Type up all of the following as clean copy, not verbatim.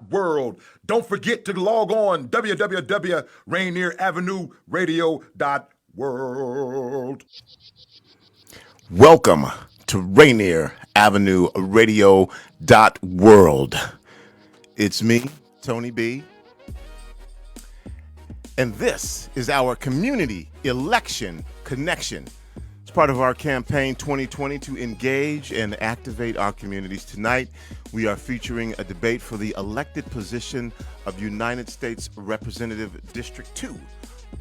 rainieravenueradio.world. Don't forget to log on www.rainieravenueradio.world. Welcome to rainieravenueradio.world. It's me, Tony B. And this is our Community Election Connection. It's part of our campaign 2020 to engage and activate our communities. Tonight, we are featuring a debate for the elected position of United States Representative District 2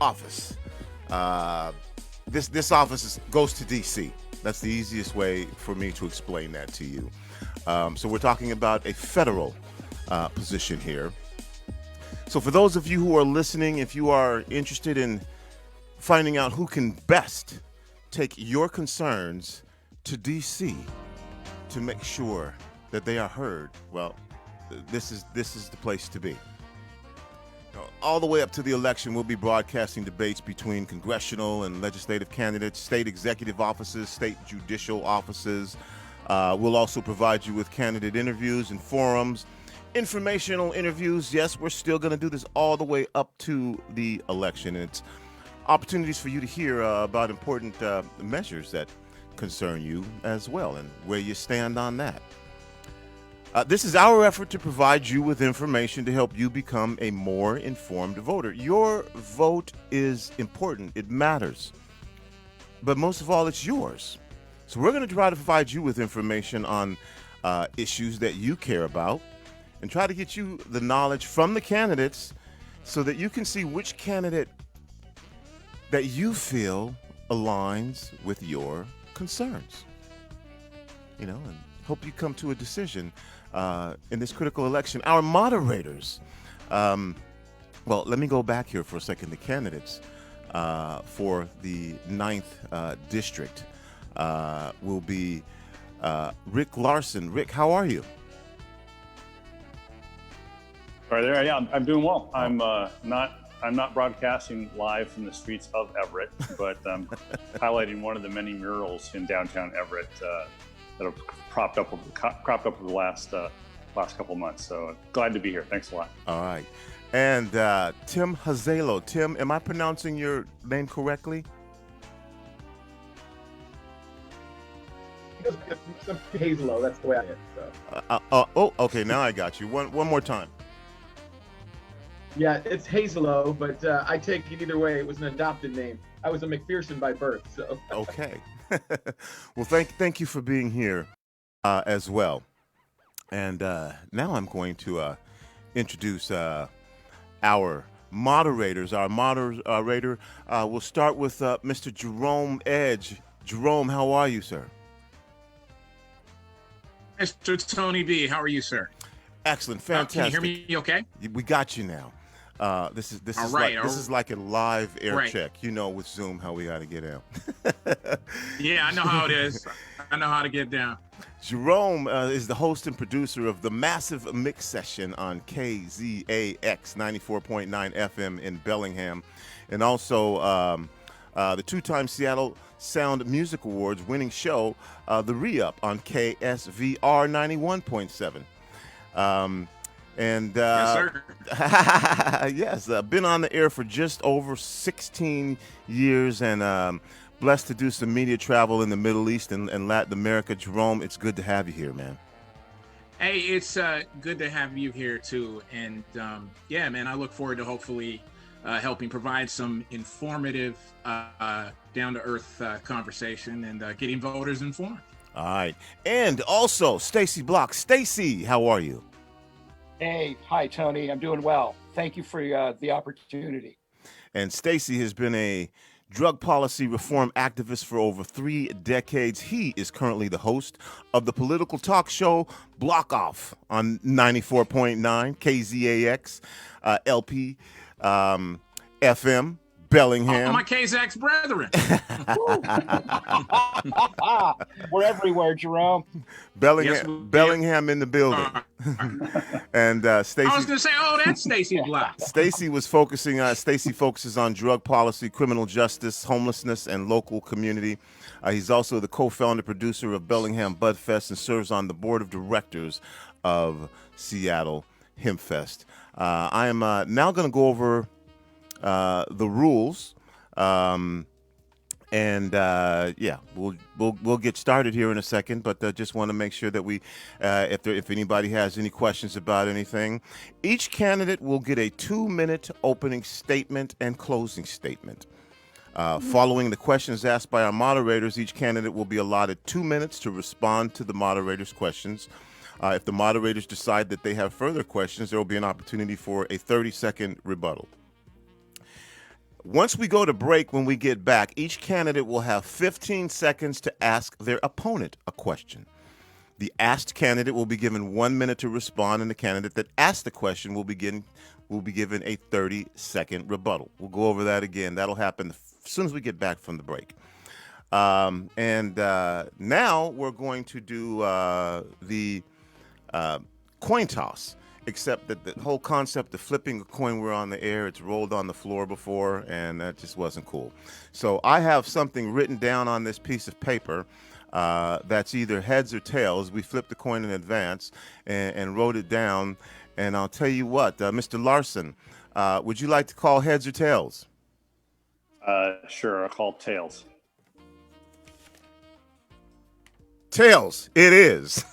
office. This office goes to D.C. That's the easiest way for me to explain that to you. So we're talking about a federal position here. So for those of you who are listening, if you are interested in finding out who can best take your concerns to D.C. to make sure that they are heard, well, this is the place to be. All the way up to the election, we'll be broadcasting debates between congressional and legislative candidates, state executive offices, state judicial offices. We'll also provide you with candidate interviews and forums, informational interviews. Yes, we're still going to do this all the way up to the election. It's opportunities for you to hear about important measures that concern you as well and where you stand on that. This is our effort to provide you with information to help you become a more informed voter. Your vote is important. It matters. But most of all, it's yours. So we're going to try to provide you with information on issues that you care about and try to get you the knowledge from the candidates so that you can see which candidate that you feel aligns with your concerns. You know, and hope you come to a decision in this critical election. Our moderators, well, let me go back here for a second. The candidates for the 9th District will be Rick Larsen. Rick, how are you? Right there, yeah, I'm doing well. I'm not broadcasting live from the streets of Everett, but highlighting one of the many murals in downtown Everett that have cropped up over the last couple months. So glad to be here. Thanks a lot. All right, and Tim Hazelo. Tim, am I pronouncing your name correctly? Hazelo, that's the way I am. So. Okay, now I got you. One more time. Yeah, it's Hazelo, but I take it either way. It was an adopted name. I was a McPherson by birth, so. Okay. Well, thank you for being here as well. And now I'm going to introduce our moderators. Our moderator will start with Mr. Jerome Edge. Jerome, how are you, sir? Mr. Tony B., how are you, sir? Excellent, fantastic. Can you hear me okay? We got you now. This is like a live air check. You know, with Zoom, how we got to get out. Yeah, I know how it is. I know how to get down. Jerome is the host and producer of the massive mix session on KZAX 94.9 FM in Bellingham, and also the two-time Seattle Sound Music Awards winning show, The Re-Up on KSVR 91.7. And yes, sir. Yes, been on the air for just over 16 years and blessed to do some media travel in the Middle East and Latin America. Jerome, it's good to have you here, man. Hey, it's good to have you here too. And yeah, man, I look forward to hopefully helping provide some informative, down-to-earth conversation and getting voters informed. All right. And also, Stacy Bloch. Stacy, how are you? Hey, hi, Tony. I'm doing well. Thank you for the opportunity. And Stacy has been a drug policy reform activist for over 3 decades. He is currently the host of the political talk show Block Off on 94.9 KZAX-Lp FM, Bellingham. Oh, my KZAX brethren. We're everywhere, Jerome. Bellingham in the building. And Stacy. I was going to say, oh, that's Stacy Bloch. Stacy focuses on drug policy, criminal justice, homelessness, and local community. He's also the co-founder producer of Bellingham Budfest and serves on the board of directors of Seattle Hempfest. I am now going to go over the rules, yeah, we'll get started here in a second. But just want to make sure that we, if anybody has any questions about anything, each candidate will get a 2-minute opening statement and closing statement. Following the questions asked by our moderators, each candidate will be allotted 2 minutes to respond to the moderator's questions. If the moderators decide that they have further questions, there will be an opportunity for a 30-second rebuttal. Once we go to break, when we get back, each candidate will have 15 seconds to ask their opponent a question. The asked candidate will be given 1 minute to respond, and the candidate that asked the question will be given a 30-second rebuttal. We'll go over that again. That'll happen as soon as we get back from the break. Now we're going to do the coin toss, except that the whole concept of flipping a coin, we're on the air, it's rolled on the floor before, and that just wasn't cool. So I have something written down on this piece of paper that's either heads or tails. We flipped the coin in advance and wrote it down, and I'll tell you what, Mr. Larsen, would you like to call heads or tails? Sure, I'll call tails. Tails, it is.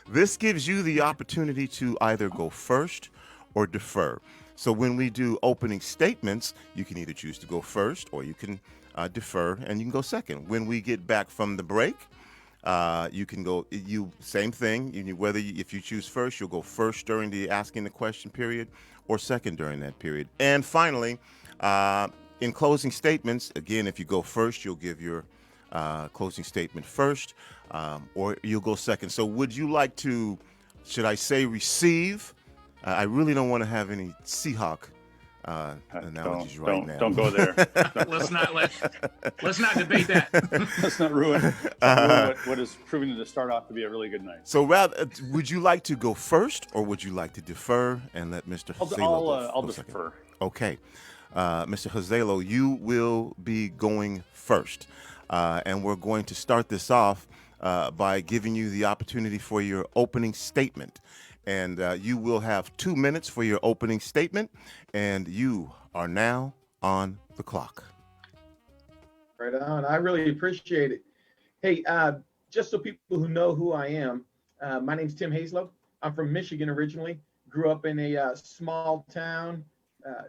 This gives you the opportunity to either go first or defer. So when we do opening statements, you can either choose to go first or you can defer and you can go second. When we get back from the break, you can go, same thing. If you choose first, you'll go first during the asking the question period or second during that period. And finally, in closing statements, again, if you go first, you'll give your closing statement first, or you'll go second. So would you like to, should I say receive? I really don't want to have any Seahawk analogies right now. Don't go there. let's not debate that. Let's not ruin what is proving to start off to be a really good night. So rather, would you like to go first, or would you like to defer and let Mr. Hazelo I'll defer. Okay. Mr. Hazelo, you will be going first. And we're going to start this off by giving you the opportunity for your opening statement. And you will have 2 minutes for your opening statement. And you are now on the clock. Right on. I really appreciate it. Hey, just so people who know who I am, my name's Tim Hazelo. I'm from Michigan originally. Grew up in a small town,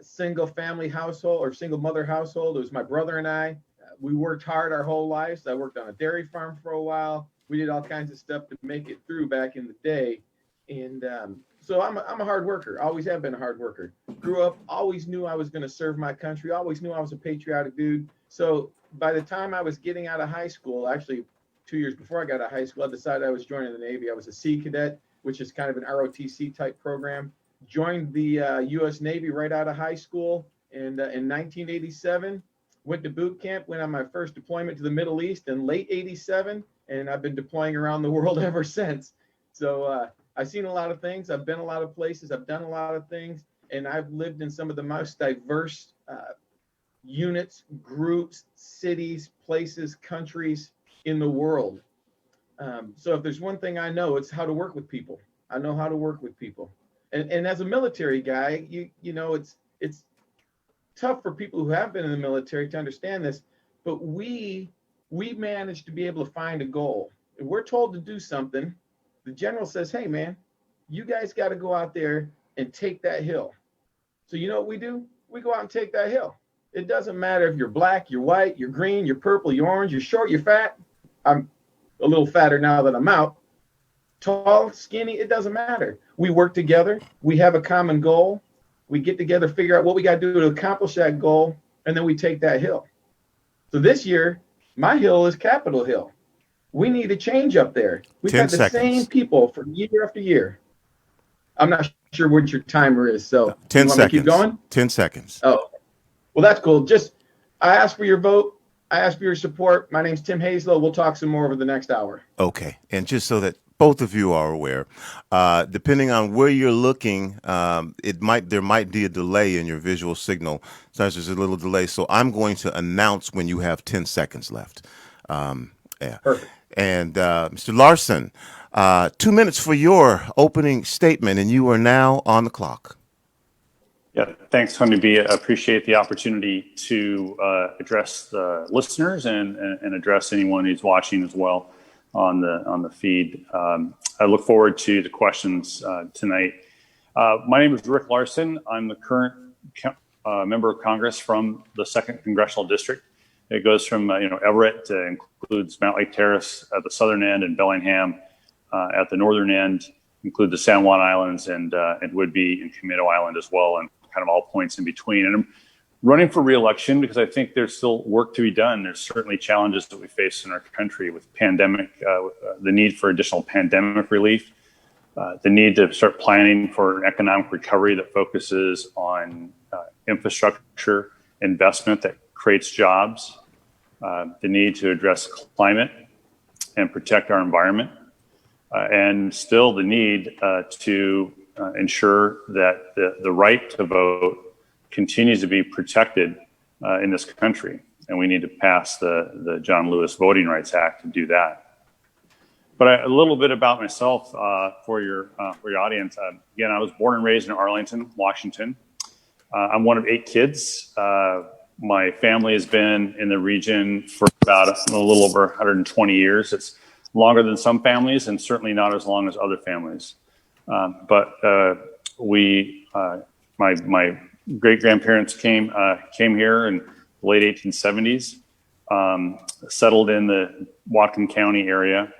single family household or single mother household. It was my brother and I. We worked hard our whole lives. I worked on a dairy farm for a while. We did all kinds of stuff to make it through back in the day. And so I'm a hard worker. Always have been a hard worker. Grew up, always knew I was going to serve my country. Always knew I was a patriotic dude. So by the time I was getting out of high school, actually 2 years before I got out of high school, I decided I was joining the Navy. I was a Sea Cadet, which is kind of an ROTC type program. Joined the U.S. Navy right out of high school. And in 1987, went to boot camp, went on my first deployment to the Middle East in late 87, and I've been deploying around the world ever since. So I've seen a lot of things. I've been a lot of places. I've done a lot of things, and I've lived in some of the most diverse units, groups, cities, places, countries in the world. So if there's one thing I know, it's how to work with people. I know how to work with people. And as a military guy, you know, it's tough for people who have been in the military to understand this, but we managed to be able to find a goal. If we're told to do something, the general says, hey man, you guys got to go out there and take that hill. So you know what we do? We go out and take that hill. It doesn't matter if you're black, you're white, you're green, you're purple, you're orange, you're short, you're fat. I'm a little fatter now that I'm out. Tall, skinny, it doesn't matter. We work together. We have a common goal. We get together, figure out what we got to do to accomplish that goal, and then we take that hill. So this year, my hill is Capitol Hill. We need a change up there. We've got the same people for year after year. I'm not sure what your timer is, so 10 seconds. Keep going? 10 seconds. Oh, well, that's cool. I asked for your vote. I asked for your support. My name's Tim Hazelo. We'll talk some more over the next hour. Okay, and just so that both of you are aware, depending on where you're looking, there might be a delay in your visual signal. Sometimes there's a little delay, so I'm going to announce when you have 10 seconds left. Yeah. Perfect. And Mr. Larsen, 2 minutes for your opening statement, and you are now on the clock. Yeah, thanks, Tony B. I appreciate the opportunity to address the listeners and address anyone who's watching as well on the feed. I look forward to the questions tonight. My name is Rick Larsen. I'm the current member of Congress from the 2nd Congressional District. It goes from Everett, includes Mount Lake Terrace at the southern end, and Bellingham at the northern end, include the San Juan Islands and Whidbey and Camino Island as well, and kind of all points in between. And I'm running for re-election because I think there's still work to be done. There's certainly challenges that we face in our country with pandemic, the need for additional pandemic relief, the need to start planning for an economic recovery that focuses on infrastructure investment that creates jobs, the need to address climate and protect our environment, and still the need to ensure that the right to vote continues to be protected in this country. And we need to pass the John Lewis Voting Rights Act to do that. But a little bit about myself for your audience. Again, I was born and raised in Arlington, Washington. I'm one of 8 kids. My family has been in the region for about a little over 120 years. It's longer than some families and certainly not as long as other families. But my great-grandparents came here in the late 1870s, settled in the Whatcom County area,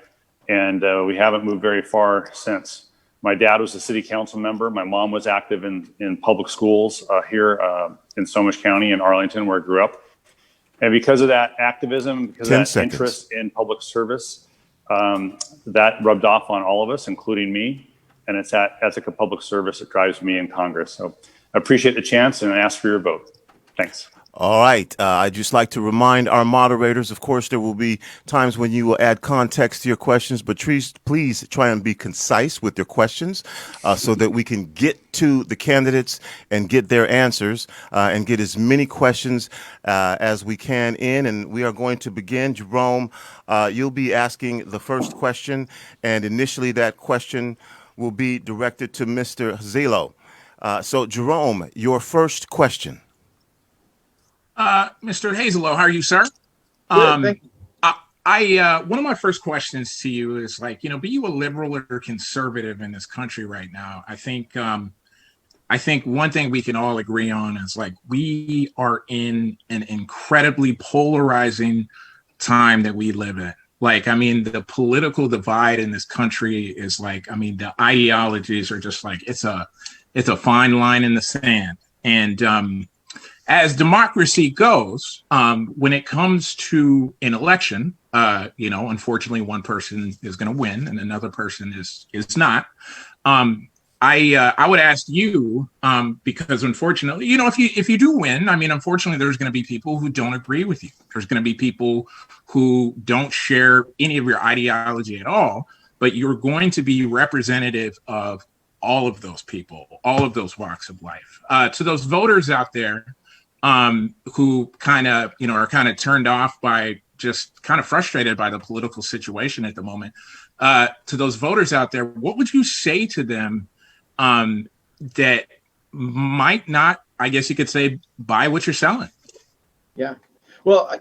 and we haven't moved very far since. My dad was a city council member. My mom was active in public schools here in Snohomish County in Arlington, where I grew up. And because of that activism, because of that interest in public service, that rubbed off on all of us, including me. And it's that ethic of public service that drives me in Congress. So I appreciate the chance and I ask for your vote. Thanks. All right. I'd just like to remind our moderators, of course, there will be times when you will add context to your questions, but please try and be concise with your questions so that we can get to the candidates and get their answers and get as many questions as we can in. And we are going to begin. Jerome, you'll be asking the first question, and initially that question will be directed to Mr. Hazelo. So, Jerome, your first question. Mr. Hazelo, how are you, sir? Thank you. One of my first questions to you is be you a liberal or conservative in this country right now? I think one thing we can all agree on is we are in an incredibly polarizing time that we live in. The political divide in this country is the ideologies are just it's a fine line in the sand. And as democracy goes, when it comes to an election, unfortunately, one person is going to win and another person is not. I would ask you, because unfortunately, if you do win, unfortunately, there's going to be people who don't agree with you. There's going to be people who don't share any of your ideology at all, but you're going to be representative of all of those people, all of those walks of life. To those voters out there, who are kind of turned off by just kind of frustrated by the political situation at the moment. To those voters out there, what would you say to them that might not, I guess you could say, buy what you're selling? Yeah. Well,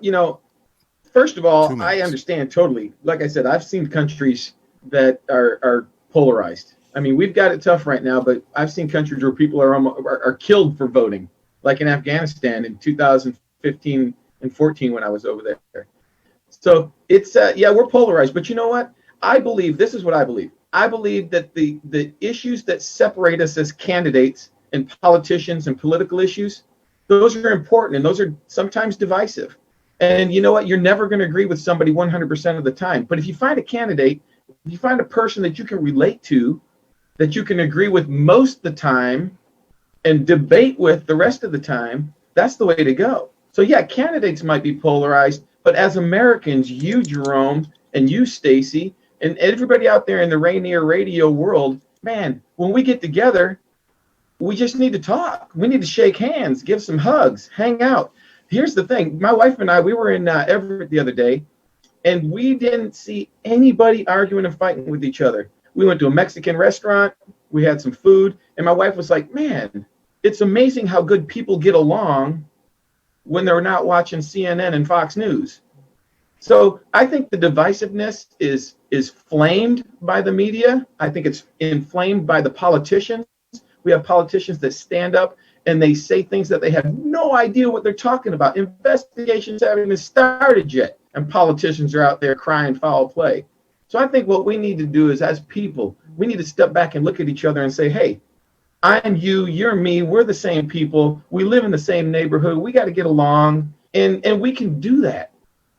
first of all, I understand totally. Like I said, I've seen countries that are polarized. We've got it tough right now, but I've seen countries where people are killed for voting. Like in Afghanistan in 2015 and 14 when I was over there. So it's, we're polarized. But you know what? This is what I believe. I believe that the issues that separate us as candidates and politicians and political issues, those are important and those are sometimes divisive. And you know what? You're never going to agree with somebody 100% of the time. But if you find a candidate, if you find a person that you can relate to, that you can agree with most of the time, and debate with the rest of the time, that's the way to go. So yeah, candidates might be polarized, but as Americans, you, Jerome, and you, Stacy, and everybody out there in the Rainier radio world, man, when we get together, we just need to talk. We need to shake hands, give some hugs, hang out. Here's the thing. My wife and I, we were in Everett the other day, And we didn't see anybody arguing and fighting with each other. We went to a Mexican restaurant, we had some food, and my wife was like, man, it's amazing how good people get along when they're not watching CNN and Fox News. So I think the divisiveness is flamed by the media. I think it's inflamed by the politicians. We have politicians that stand up and they say things that they have no idea what they're talking about. Investigations haven't even started yet, and politicians are out there crying foul play. So I think what we need to do is, as people, we need to step back and look at each other and say, hey, I'm you, you're me, we're the same people, we live in the same neighborhood, we got to get along, and we can do that.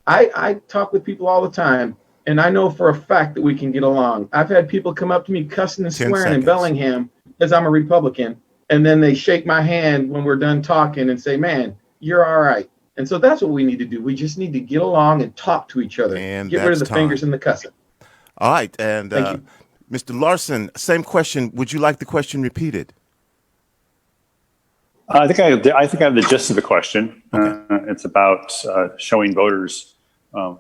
I talk with people all the time, and I know for a fact that we can get along. I've had people come up to me cussing and swearing in Bellingham because I'm a Republican, and then they shake my hand when we're done talking and say, man, you're all right. And so that's what we need to do. We just need to get along and talk to each other, and get rid of the fingers and the cussing. All right, and Mr. Larsen, same question. Would you like the question repeated? I think I have the gist of the question. Okay. It's about showing voters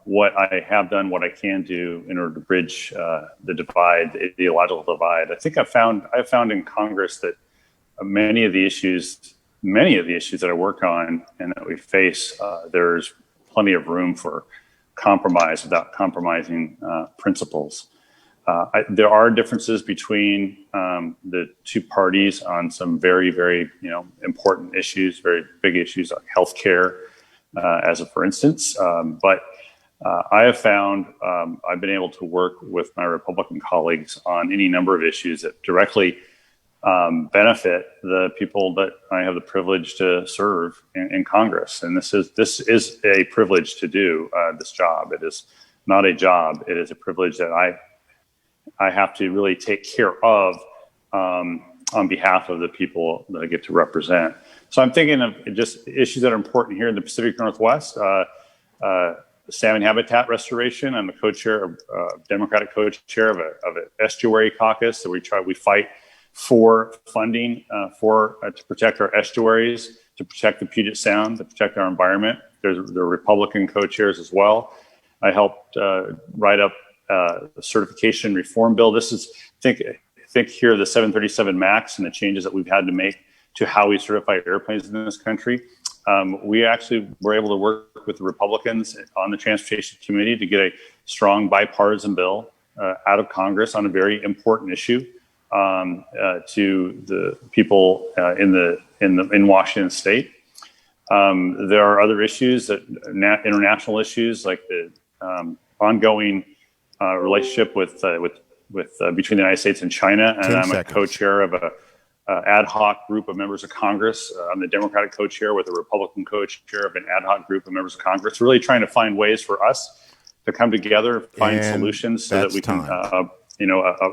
what I have done, what I can do in order to bridge the divide, the ideological divide. I think I found in Congress that many of the issues that I work on and that we face, there's plenty of room for compromise without compromising principles. There are differences between the two parties on some very, very important issues, very big issues like healthcare, as a for instance. But I have found I've been able to work with my Republican colleagues on any number of issues that directly benefit the people that I have the privilege to serve in Congress. And this is a privilege to do this job. It is not a job. It is a privilege that I have to really take care of on behalf of the people that I get to represent. So I'm thinking of just issues that are important here in the Pacific Northwest. Salmon habitat restoration. I'm a co-chair, Democratic co-chair of an estuary caucus. So we fight for funding to protect our estuaries, to protect the Puget Sound, to protect our environment. There are Republican co-chairs as well. I helped write up the certification reform bill. This is think here the 737 MAX and the changes that we've had to make to how we certify airplanes in this country. We actually were able to work with the Republicans on the Transportation Committee to get a strong bipartisan bill out of Congress on a very important issue to the people in Washington State. There are other issues international issues like the ongoing relationship with between the United States and China, and I'm a co-chair of a ad hoc group of members of Congress. I'm the Democratic co-chair with a Republican co-chair of an ad hoc group of members of Congress. Really trying to find ways for us to come together, find solutions so that we can,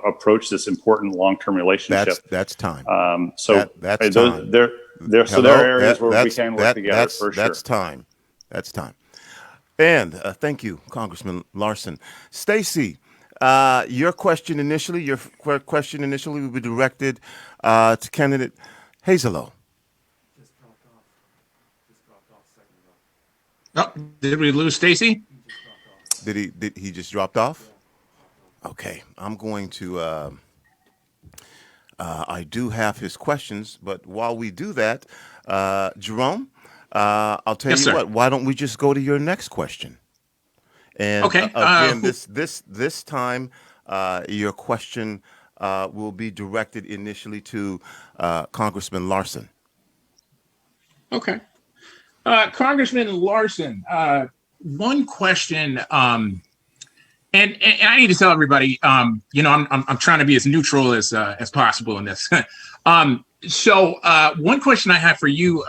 approach this important long-term relationship. That's time. That's time. There are areas where we can work together for sure. That's time. That's time. And thank you, Congressman Larsen. Stacy, your question initially will be directed to candidate Hazelo. Just dropped off. Oh, did we lose Stacy? Did he just dropped off? Okay, I'm going to. I do have his questions, but while we do that, Jerome, I'll tell you what. Why don't we just go to your next question? And again, this time, your question will be directed initially to Congressman Larsen. Okay. Congressman Larsen, one question, and I need to tell everybody, I'm trying to be as neutral as possible in this. So one question I have for you,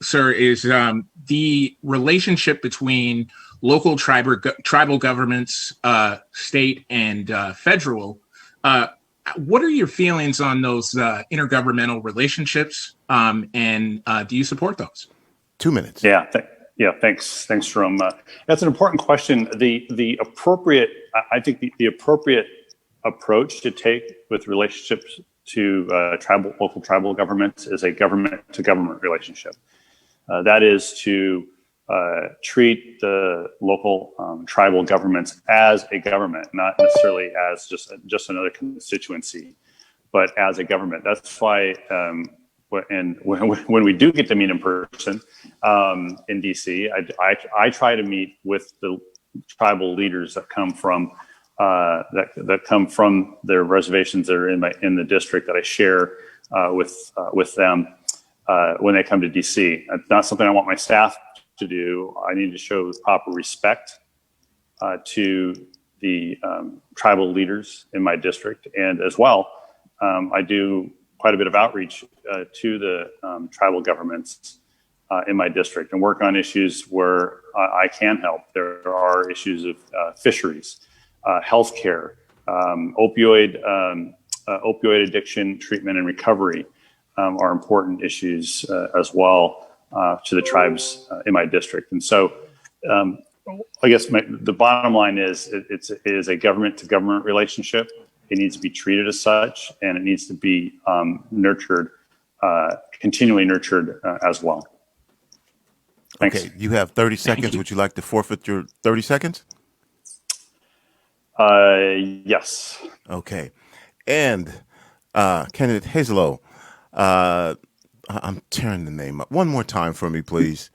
sir, is the relationship between local tribal governments, state and federal. What are your feelings on those intergovernmental relationships, and do you support those? 2 minutes. Thanks, Jerome. That's an important question. The appropriate approach to take with relationships to local tribal governments is a government-to-government relationship. That is to treat the local tribal governments as a government, not necessarily as just another constituency, but as a government. That's why, when we do get to meet in person in DC, I try to meet with the tribal leaders that come from that come from their reservations that are in the district that I share with them when they come to DC. It's not something I want my staff to do. I need to show proper respect to the tribal leaders in my district, and as well, I do quite a bit of outreach to the tribal governments in my district and work on issues where I can help. There are issues of fisheries, healthcare, opioid addiction treatment and recovery are important issues as well to the tribes in my district. And so I guess the bottom line is it is a government to government relationship. It needs to be treated as such, and it needs to be nurtured, continually nurtured as well. Thanks. Okay, you have 30 seconds. Would you like to forfeit your 30 seconds? Yes. Okay. And candidate Hazelo, I'm tearing the name up. One more time for me, please.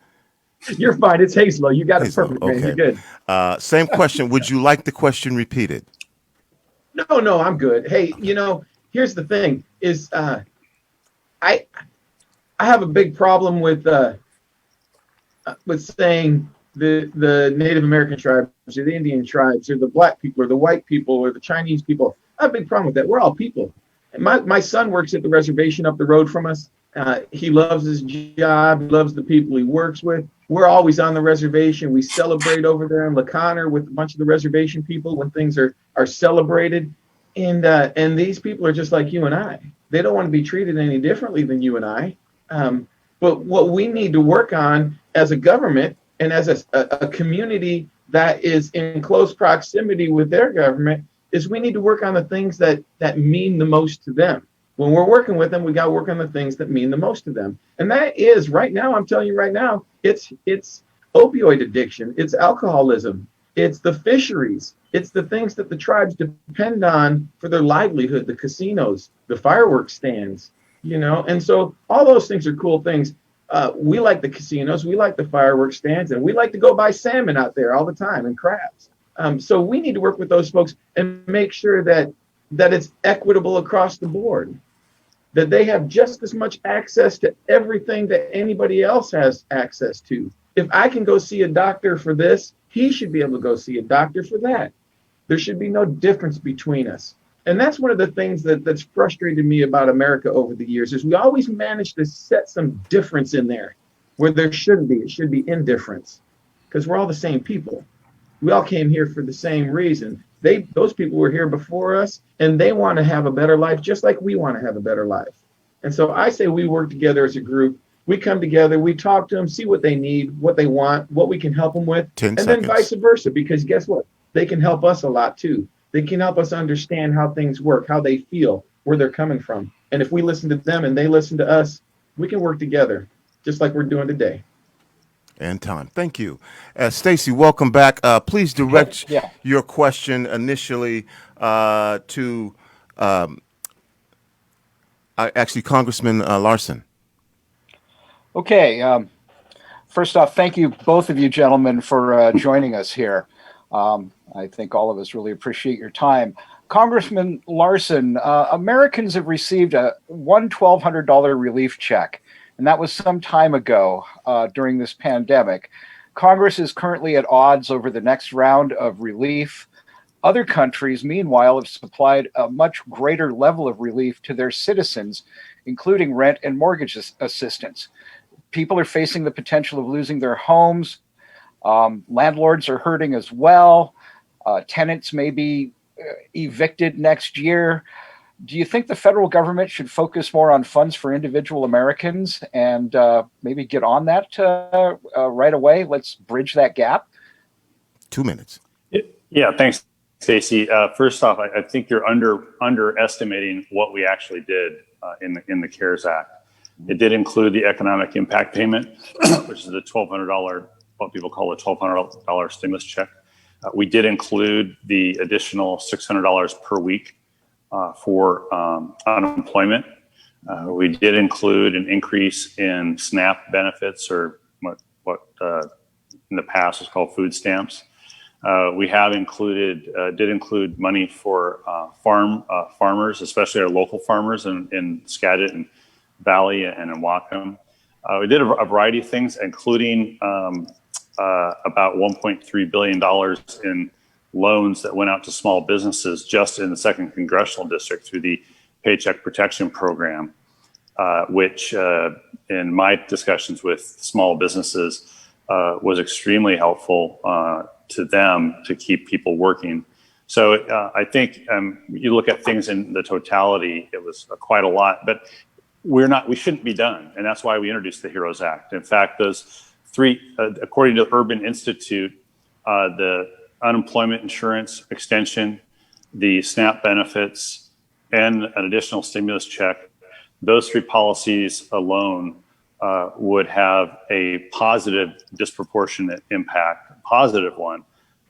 You're fine. It's Hazelo. You got it Hazelo, perfect, man. okay. You're good. Same question. Would you like the question repeated? No, I'm good. Hey, here's the thing: is I have a big problem with saying the Native American tribes or the Indian tribes or the black people or the white people or the Chinese people. I have a big problem with that. We're all people. And my son works at the reservation up the road from us. He loves his job. He loves the people he works with. We're always on the reservation. We celebrate over there in LaConner with a bunch of the reservation people when things are celebrated. And these people are just like you and I. They don't want to be treated any differently than you and I. But what we need to work on as a government and as a community that is in close proximity with their government is we need to work on the things that mean the most to them. When we're working with them, we got to work on the things that mean the most to them. And that is right now, I'm telling you right now, it's opioid addiction, it's alcoholism, it's the fisheries, it's the things that the tribes depend on for their livelihood, the casinos, the fireworks stands, and so all those things are cool things. We like the casinos, we like the fireworks stands, and we like to go buy salmon out there all the time and crabs. So we need to work with those folks and make sure that it's equitable across the board, that they have just as much access to everything that anybody else has access to. If I can go see a doctor for this, he should be able to go see a doctor for that. There should be no difference between us. And that's one of the things that's frustrated me about America over the years is we always manage to set some difference in there where there shouldn't be. It should be indifference because we're all the same people. We all came here for the same reason. Those people were here before us, and they want to have a better life just like we want to have a better life. And so I say we work together as a group. We come together, we talk to them, see what they need, what they want, what we can help them with, 10 and seconds. then vice versa, because guess what? They can help us a lot too. They can help us understand how things work, how they feel, where they're coming from. And if we listen to them and they listen to us, we can work together just like we're doing today. And time. Thank you. Stacy, welcome back. Please direct your question initially to actually Congressman Larsen. Okay. First off, thank you, both of you gentlemen, for joining us here. I think all of us really appreciate your time. Congressman Larsen, Americans have received a $1,200 relief check, and that was some time ago during this pandemic. Congress is currently at odds over the next round of relief. Other countries, meanwhile, have supplied a much greater level of relief to their citizens, including rent and mortgage assistance. People are facing the potential of losing their homes. Landlords are hurting as well. Tenants may be evicted next year. Do you think the federal government should focus more on funds for individual Americans and maybe get on that right away? Let's bridge that gap. 2 minutes. Yeah, thanks, Stacy. First off, I think you're underestimating what we actually did in the CARES Act. It did include the economic impact payment, which is the $1,200 what people call a $1,200 stimulus check. We did include the additional $600 per week for unemployment. We did include an increase in SNAP benefits, or what in the past was called food stamps. We have did include money for farmers, especially our local farmers in Skagit and Valley and in Whatcom. We did a variety of things, including about $1.3 billion in loans that went out to small businesses just in the 2nd Congressional District through the Paycheck Protection Program, which in my discussions with small businesses was extremely helpful to them to keep people working. So I think you look at things in the totality, it was quite a lot, but we shouldn't be done. And that's why we introduced the HEROES Act. In fact, those three, according to the Urban Institute, the unemployment insurance extension, the SNAP benefits, and an additional stimulus check, those three policies alone would have a positive disproportionate impact, positive one,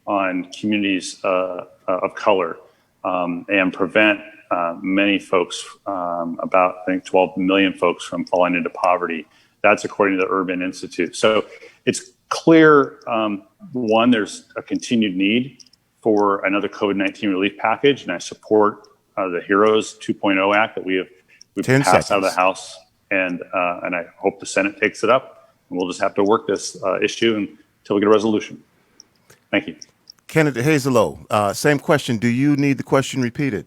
on communities of color and prevent many folks, about I think 12 million folks, from falling into poverty. That's according to the Urban Institute. So it's clear, one, there's a continued need for another COVID-19 relief package, and I support the HEROES 2.0 Act that we've passed out of the House, and I hope the Senate takes it up, and we'll just have to work this issue until we get a resolution. Thank you. Candidate Hazelo, same question. Do you need the question repeated?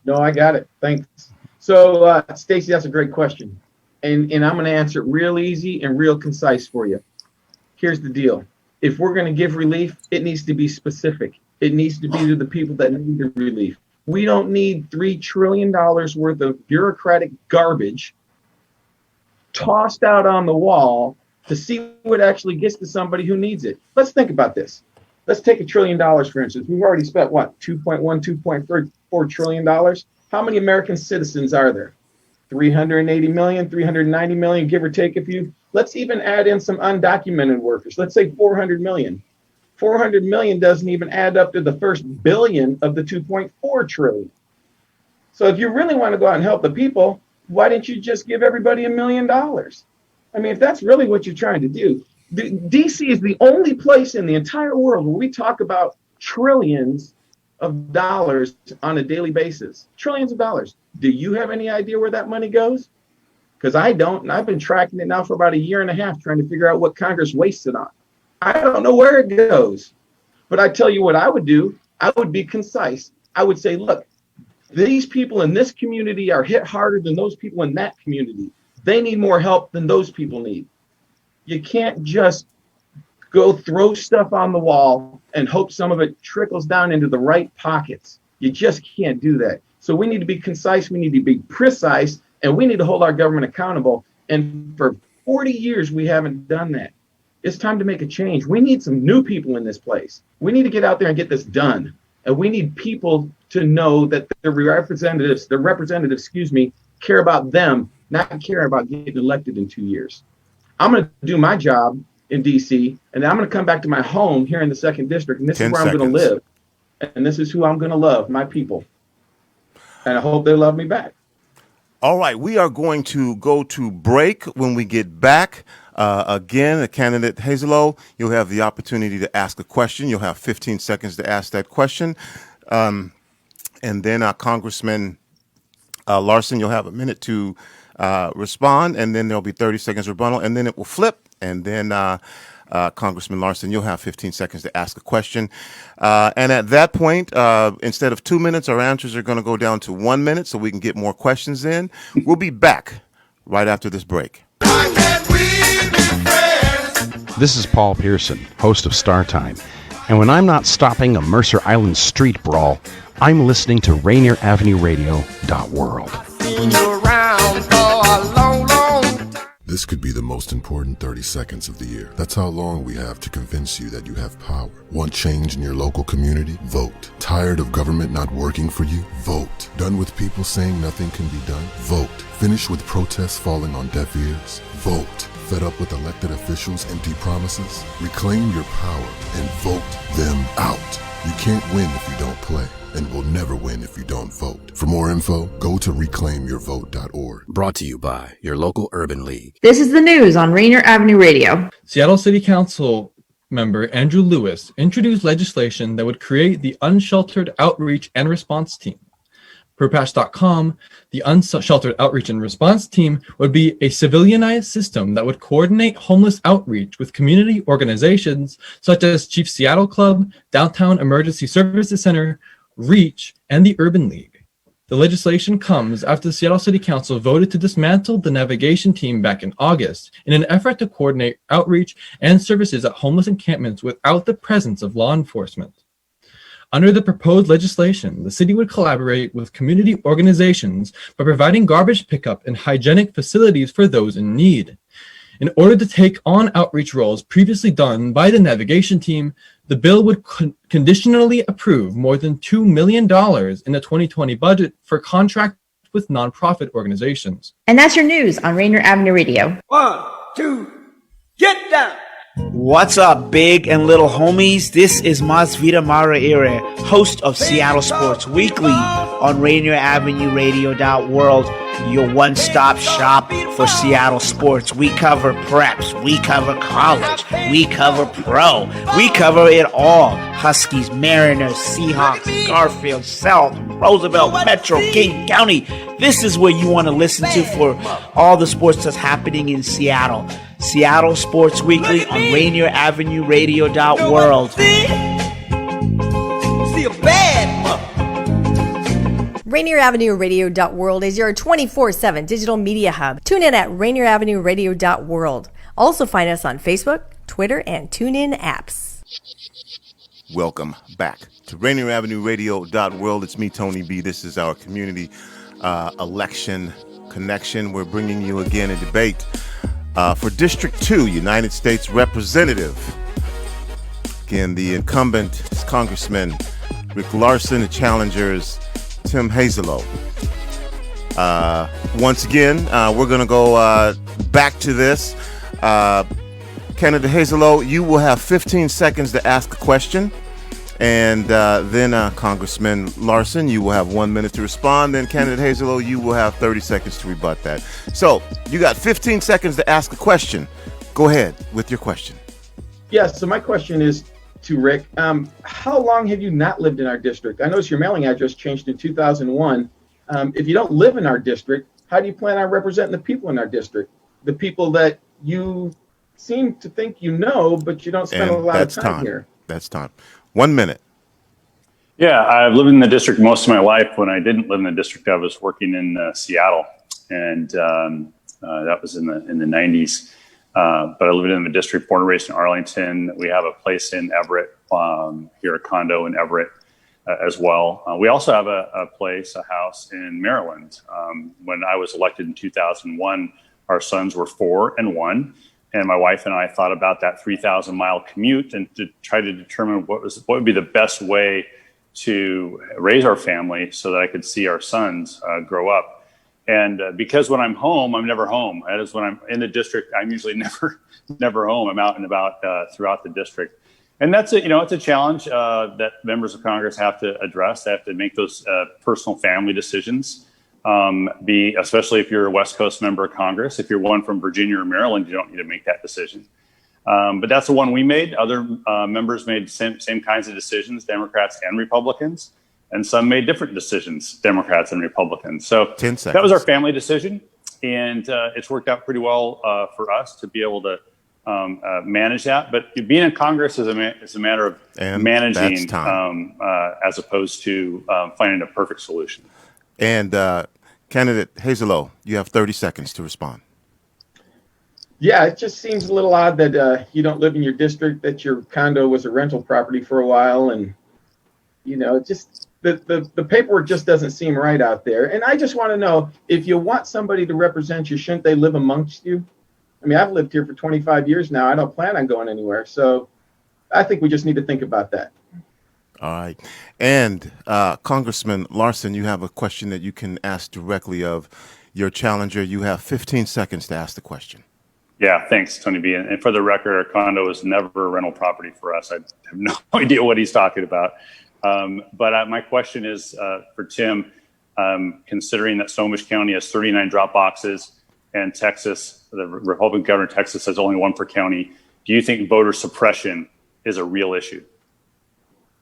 No, I got it. Thanks. So, Stacy, that's a great question. And I'm going to answer it real easy and real concise for you. Here's the deal. If we're going to give relief, it needs to be specific. It needs to be to the people that need the relief. We don't need $3 trillion worth of bureaucratic garbage tossed out on the wall to see what actually gets to somebody who needs it. Let's think about this. Let's take $1 trillion, for instance. We've already spent, what, $2.4 trillion? How many American citizens are there? 380 million, 390 million, give or take a few. Let's even add in some undocumented workers. Let's say 400 million. 400 million doesn't even add up to the first billion of the 2.4 trillion. So if you really want to go out and help the people, why didn't you just give everybody $1 million? I mean, if that's really what you're trying to do. DC is the only place in the entire world where we talk about trillions of dollars on a daily basis. Trillions of dollars. Do you have any idea where that money goes? Because I don't, and I've been tracking it now for about 1.5 years trying to figure out what Congress wastes it on. I don't know where it goes. But I tell you what I would do. I would be concise. I would say, look, these people in this community are hit harder than those people in that community. They need more help than those people need. You can't just go throw stuff on the wall and hope some of it trickles down into the right pockets. You just can't do that. So we need to be concise, we need to be precise, and we need to hold our government accountable. And for 40 years, we haven't done that. It's time to make a change. We need some new people in this place. We need to get out there and get this done. And we need people to know that the representatives, care about them, not care about getting elected in 2 years. I'm going to do my job in DC, and then I'm going to come back to my home here in the 2nd District, and this is where I'm going to live. And this is who I'm going to love, my people. And I hope they love me back. All right, we are going to go to break. When we get back, again, Candidate Hazelo, you'll have the opportunity to ask a question. You'll have 15 seconds to ask that question. And then Congressman Larsen, you'll have a minute to respond, and then there'll be 30 seconds rebuttal, and then it will flip. And then Congressman Larsen, you'll have 15 seconds to ask a question. And at that point, instead of 2 minutes, our answers are going to go down to 1 minute so we can get more questions in. We'll be back right after this break. This is Paul Pearson, host of Star Time. And when I'm not stopping a Mercer Island street brawl, I'm listening to rainieravenueradio.world. This could be the most important 30 seconds of the year. That's how long we have to convince you that you have power. Want change in your local community? Vote. Tired of government not working for you? Vote. Done with people saying nothing can be done? Vote. Finished with protests falling on deaf ears? Vote. Fed up with elected officials' empty promises? Reclaim your power and vote them out. You can't win if you don't play, and will never win if you don't vote. For more info, go to reclaimyourvote.org. Brought to you by your local urban league. This is the news on Rainier Avenue Radio. Seattle City Council member Andrew Lewis introduced legislation that would create the Unsheltered Outreach and Response Team. Per Patch.com, the Unsheltered Outreach and Response Team would be a civilianized system that would coordinate homeless outreach with community organizations such as Chief Seattle Club, Downtown Emergency Services Center, REACH, and the Urban League. The legislation comes after the Seattle City Council voted to dismantle the navigation team back in August in an effort to coordinate outreach and services at homeless encampments without the presence of law enforcement. Under the proposed legislation, the city would collaborate with community organizations by providing garbage pickup and hygienic facilities for those in need. In order to take on outreach roles previously done by the navigation team, the bill would conditionally approve more than $2 million in the 2020 budget for contracts with nonprofit organizations. And that's your news on Rainier Avenue Radio. 1, 2, get down! What's up, big and little homies? This is Masvita Maraire, host of Seattle Sports Weekly on rainieravenueradio.world, your one-stop shop for Seattle sports. We cover preps, we cover college, we cover pro, we cover it all. Huskies, Mariners, Seahawks, Garfield, South, Roosevelt, Metro, King County. This is where you want to listen to for all the sports that's happening in Seattle. Seattle Sports Weekly on rainieravenueradio.world. See a bad rainieravenueradio.world is your 24/7 digital media hub. Tune in at rainieravenueradio.world. Also find us on Facebook, Twitter, and TuneIn apps. Welcome back to rainieravenueradio.world. It's me, Tony B. This is our community election connection. We're bringing you again a debate for District 2, United States Representative. Again, the incumbent is Congressman Rick Larsen. The challengers, Tim Hazelo. Once again, we're going to go back to this. Candidate Hazelo, you will have 15 seconds to ask a question. And then Congressman Larsen, you will have 1 minute to respond. Then Candidate Hazelo, you will have 30 seconds to rebut that. So you got 15 seconds to ask a question. Go ahead with your question. Yes, so my question is to Rick. How long have you not lived in our district? I noticed your mailing address changed in 2001. If you don't live in our district, how do you plan on representing the people in our district? The people that you seem to think you know, but you don't spend a lot of time here. That's time. 1 minute. Yeah, I've lived in the district most of my life. When I didn't live in the district, I was working in Seattle, and that was in the 90s. But I lived in the district, born and raised in Arlington. We have a place in Everett, here, a condo in Everett as well. We also have a house in Maryland. When I was elected in 2001, our sons were 4 and 1. And my wife and I thought about that 3,000-mile commute and to try to determine what would be the best way to raise our family so that I could see our sons grow up. And because when I'm home, I'm never home. That is, when I'm in the district, I'm usually never home. I'm out and about throughout the district. And that's it's a challenge that members of Congress have to address. They have to make those personal family decisions. Especially if you're a West Coast member of Congress. If you're one from Virginia or Maryland, you don't need to make that decision. But that's the one we made. Other members made same kinds of decisions, Democrats and Republicans, and some made different decisions, Democrats and Republicans. So 10 seconds. That was our family decision, and it's worked out pretty well for us to be able to manage that. But being in Congress is a matter of managing as opposed to finding a perfect solution. And Candidate Hazelo, you have 30 seconds to respond. Yeah, it just seems a little odd that you don't live in your district, that your condo was a rental property for a while, and just the paperwork just doesn't seem right out there. And I just want to know, if you want somebody to represent you, shouldn't they live amongst you? I mean, I've lived here for 25 years now. I don't plan on going anywhere. So I think we just need to think about that. All right. And Congressman Larsen, you have a question that you can ask directly of your challenger. You have 15 seconds to ask the question. Yeah, thanks, Tony B. And for the record, our condo is never a rental property for us. I have no idea what he's talking about. But my question is for Tim, considering that Snohomish County has 39 drop boxes and Texas, the Republican governor of Texas has only one per county, do you think voter suppression is a real issue?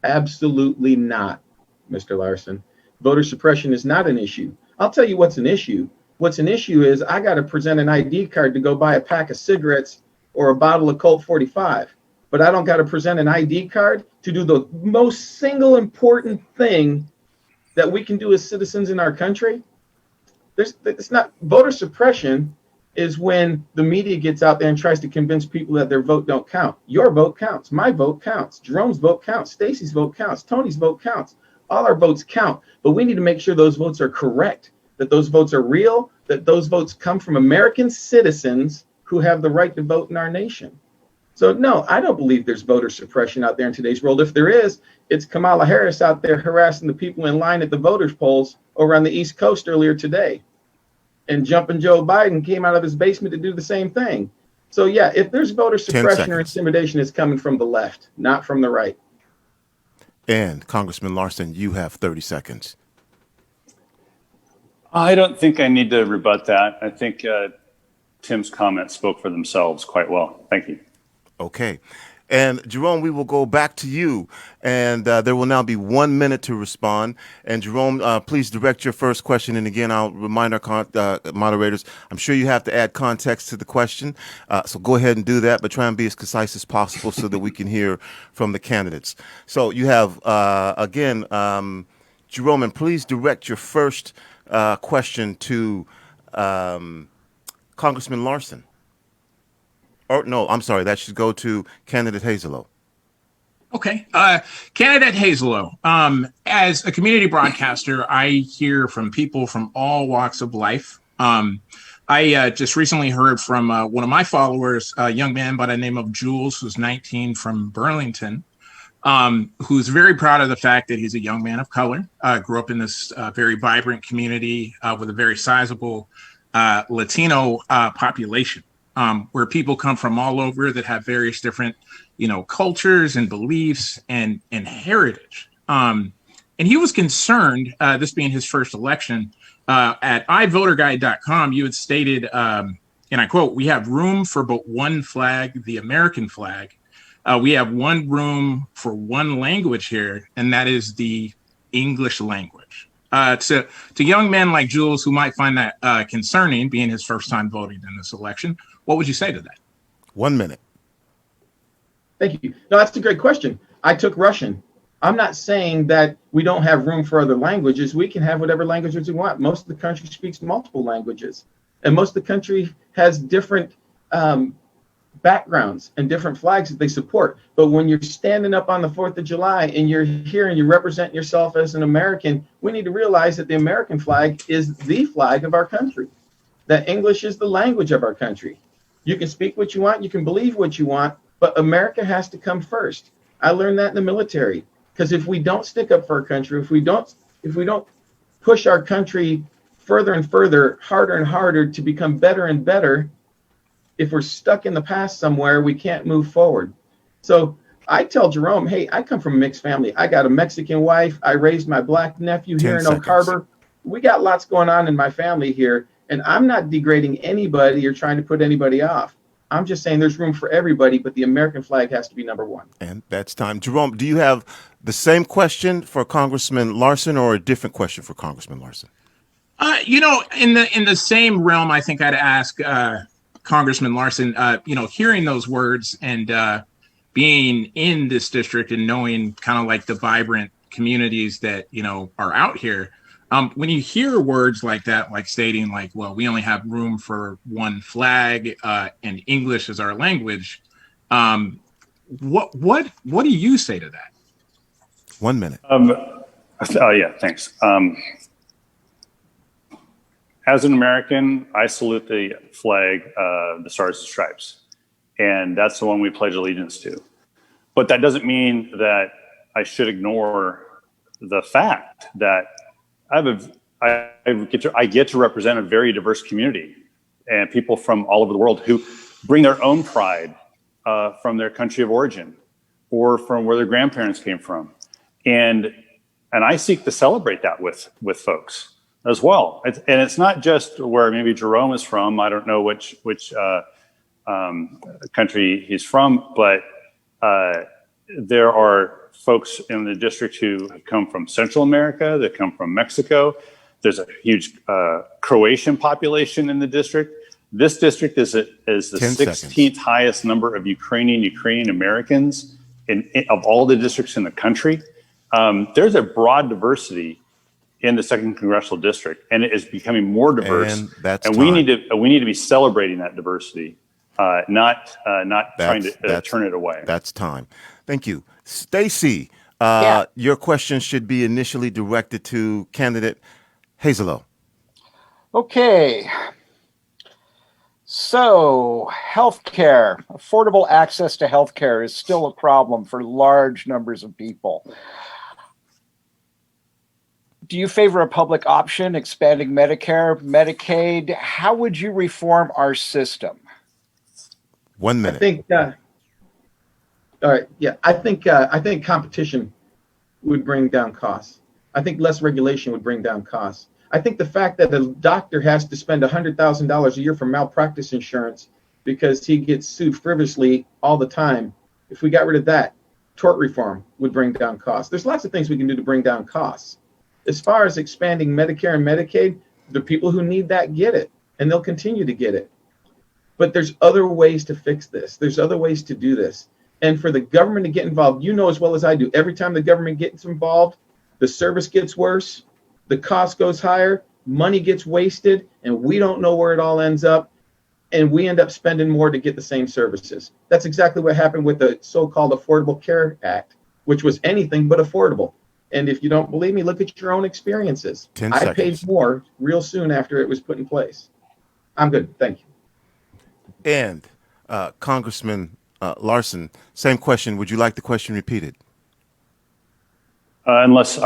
Absolutely not, Mr. Larsen. Voter suppression is not an issue. I'll tell you what's an issue. What's an issue is I got to present an ID card to go buy a pack of cigarettes or a bottle of Colt 45, but I don't got to present an ID card to do the most single important thing that we can do as citizens in our country. It's not voter suppression is when the media gets out there and tries to convince people that their vote don't count. Your vote counts. My vote counts. Jerome's vote counts. Stacy's vote counts. Tony's vote counts. All our votes count, but we need to make sure those votes are correct, that those votes are real, that those votes come from American citizens who have the right to vote in our nation. So no, I don't believe there's voter suppression out there in today's world. If there is, it's Kamala Harris out there harassing the people in line at the voters' polls over on the East Coast earlier today. And jumping Joe Biden came out of his basement to do the same thing. So yeah, if there's voter suppression or intimidation, it's coming from the left, not from the right. And Congressman Larsen, you have 30 seconds. I don't think I need to rebut that. I think Tim's comments spoke for themselves quite well. Thank you. Okay. And Jerome, we will go back to you, and there will now be 1 minute to respond. And Jerome, please direct your first question. And again, I'll remind our moderators, I'm sure you have to add context to the question. So go ahead and do that, but try and be as concise as possible so that we can hear from the candidates. So you have, again, Jerome, and please direct your first question to Congressman Larsen. Or no, I'm sorry, that should go to candidate Hazelo. Okay. Candidate Hazelo, as a community broadcaster, I hear from people from all walks of life. I just recently heard from one of my followers, a young man by the name of Jules, who's 19 from Burlington, who's very proud of the fact that he's a young man of color, grew up in this very vibrant community with a very sizable Latino population. Where people come from all over that have various different, cultures and beliefs and heritage. And he was concerned, this being his first election, at iVoterGuide.com, you had stated, and I quote, "We have room for but one flag, the American flag. We have one room for one language here, and that is the English language." To young men like Jules who might find that concerning, being his first time voting in this election, what would you say to that? 1 minute. Thank you. No, that's a great question. I took Russian. I'm not saying that we don't have room for other languages. We can have whatever languages we want. Most of the country speaks multiple languages, and most of the country has different backgrounds and different flags that they support. But when you're standing up on the 4th of July and you're here and you represent yourself as an American, we need to realize that the American flag is the flag of our country, that English is the language of our country. You can speak what you want, you can believe what you want, but America has to come first. I learned that in the military, because if we don't stick up for our country, if we don't push our country further and further, harder and harder to become better and better, if we're stuck in the past somewhere, we can't move forward. So I tell Jerome, hey, I come from a mixed family. I got a Mexican wife. I raised my black nephew here in Oak Harbor. We got lots going on in my family here. And I'm not degrading anybody or trying to put anybody off. I'm just saying there's room for everybody, but the American flag has to be number one. And that's time. Jerome, do you have the same question for Congressman Larsen or a different question for Congressman Larsen? In the same realm, I think I'd ask Congressman Larsen, hearing those words and being in this district and knowing kind of like the vibrant communities that, are out here. When you hear words like that, like stating like, well, we only have room for one flag and English is our language. What do you say to that? 1 minute. Thanks. As an American, I salute the flag, the Stars and Stripes, and that's the one we pledge allegiance to. But that doesn't mean that I should ignore the fact that I get to represent a very diverse community and people from all over the world who bring their own pride from their country of origin or from where their grandparents came from. And I seek to celebrate that with folks as well. And it's not just where maybe Jerome is from. I don't know which country he's from, but there are folks in the district who have come from Central America, that come from Mexico. There's a huge Croatian population in the district. This district is the 16th highest number of Ukrainian Americans of all the districts in the country. There's a broad diversity in the 2nd Congressional District, and it is becoming more diverse. And we need to be celebrating that diversity, not trying to turn it away. That's time. Thank you. Stacy, your question should be initially directed to candidate Hazelo. Okay. So, healthcare, affordable access to healthcare is still a problem for large numbers of people. Do you favor a public option, expanding Medicare, Medicaid? How would you reform our system? 1 minute. I think. All right. Yeah, I think competition would bring down costs. I think less regulation would bring down costs. I think the fact that a doctor has to spend $100,000 a year for malpractice insurance because he gets sued frivolously all the time, if we got rid of that, tort reform would bring down costs. There's lots of things we can do to bring down costs. As far as expanding Medicare and Medicaid, the people who need that get it, and they'll continue to get it. But there's other ways to fix this. There's other ways to do this. And for the government to get involved, you know as well as I do, every time the government gets involved, the service gets worse, the cost goes higher, money gets wasted, and we don't know where it all ends up, and we end up spending more to get the same services. That's exactly what happened with the so-called Affordable Care Act, which was anything but affordable. And if you don't believe me, look at your own experiences. 10 I seconds. paid more real soon after it was put in place. I'm good. Thank you. And Congressman Larsen, same question. Would you like the question repeated? Unless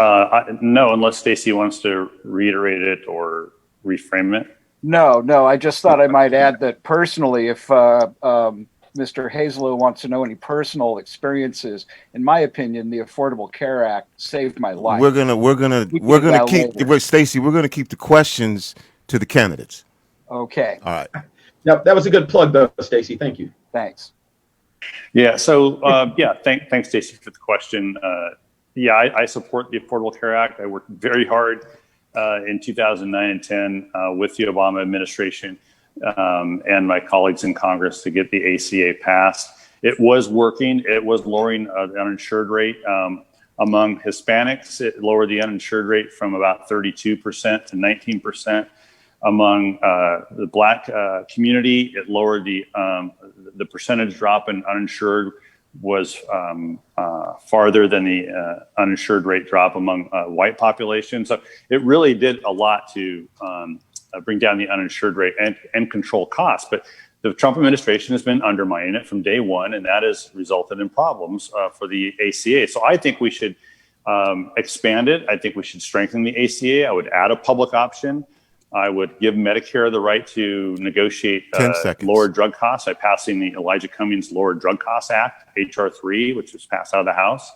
Stacy wants to reiterate it or reframe it. No. I just thought I might add that personally, if Mr. Hazelo wants to know any personal experiences, in my opinion, the Affordable Care Act saved my life. We're gonna keep Stacy. We're gonna keep the questions to the candidates. Okay. All right. Now, that was a good plug, though, Stacy. Thank you. Thanks. Yeah. So thanks, Stacy, for the question. I support the Affordable Care Act. I worked very hard in 2009 and 10 with the Obama administration and my colleagues in Congress to get the ACA passed. It was working. It was lowering the uninsured rate. Among Hispanics, it lowered the uninsured rate from about 32% to 19%. Among the Black community, it lowered the percentage drop in uninsured was farther than the uninsured rate drop among white population. So it really did a lot to bring down the uninsured rate and control costs. But the Trump administration has been undermining it from day one, and that has resulted in problems for the ACA. So I think we should expand it. I think we should strengthen the ACA. I would add a public option. I would give Medicare the right to negotiate lower drug costs by passing the Elijah Cummings Lower Drug Costs Act, H.R. 3, which was passed out of the House.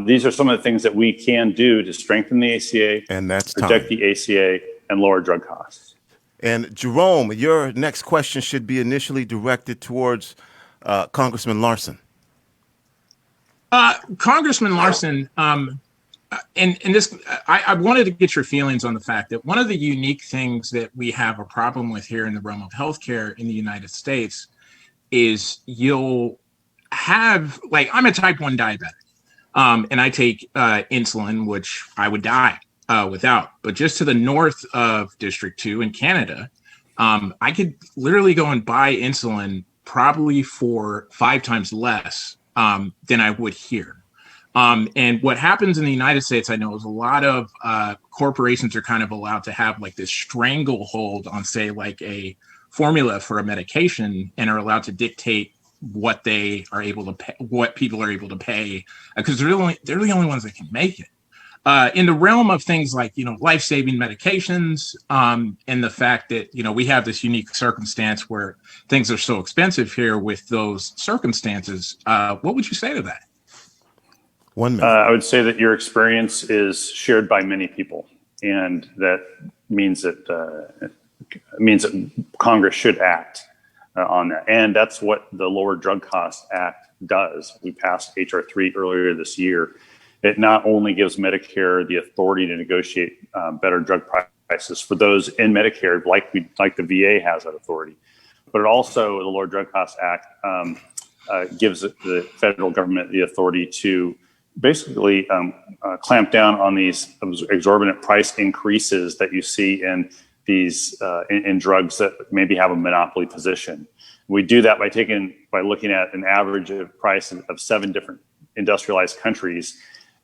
These are some of the things that we can do to strengthen the ACA, and that's protect the ACA, and lower drug costs. And Jerome, your next question should be initially directed towards Congressman Larsen. Congressman Larsen, and this, I wanted to get your feelings on the fact that one of the unique things that we have a problem with here in the realm of healthcare in the United States is you'll have, like, I'm a type 1 diabetic, and I take insulin, which I would die without. But just to the north of District 2 in Canada, I could literally go and buy insulin probably for 5 times less than I would here. And what happens in the United States, I know, is a lot of corporations are kind of allowed to have like this stranglehold on, say, like a formula for a medication, and are allowed to dictate what they are able to pay, what people are able to pay, because they're the only ones that can make it. in the realm of things like, life-saving medications, and the fact that, we have this unique circumstance where things are so expensive here with those circumstances, what would you say to that? 1 minute. I would say that your experience is shared by many people, and that means that Congress should act on that. And that's what the Lower Drug Costs Act does. We passed H.R. 3 earlier this year. It not only gives Medicare the authority to negotiate better drug prices for those in Medicare, like the VA has that authority, but it also, the Lower Drug Costs Act gives the federal government the authority to basically clamp down on these exorbitant price increases that you see in these in drugs that maybe have a monopoly position. We do that by looking at an average of price of 7 different industrialized countries,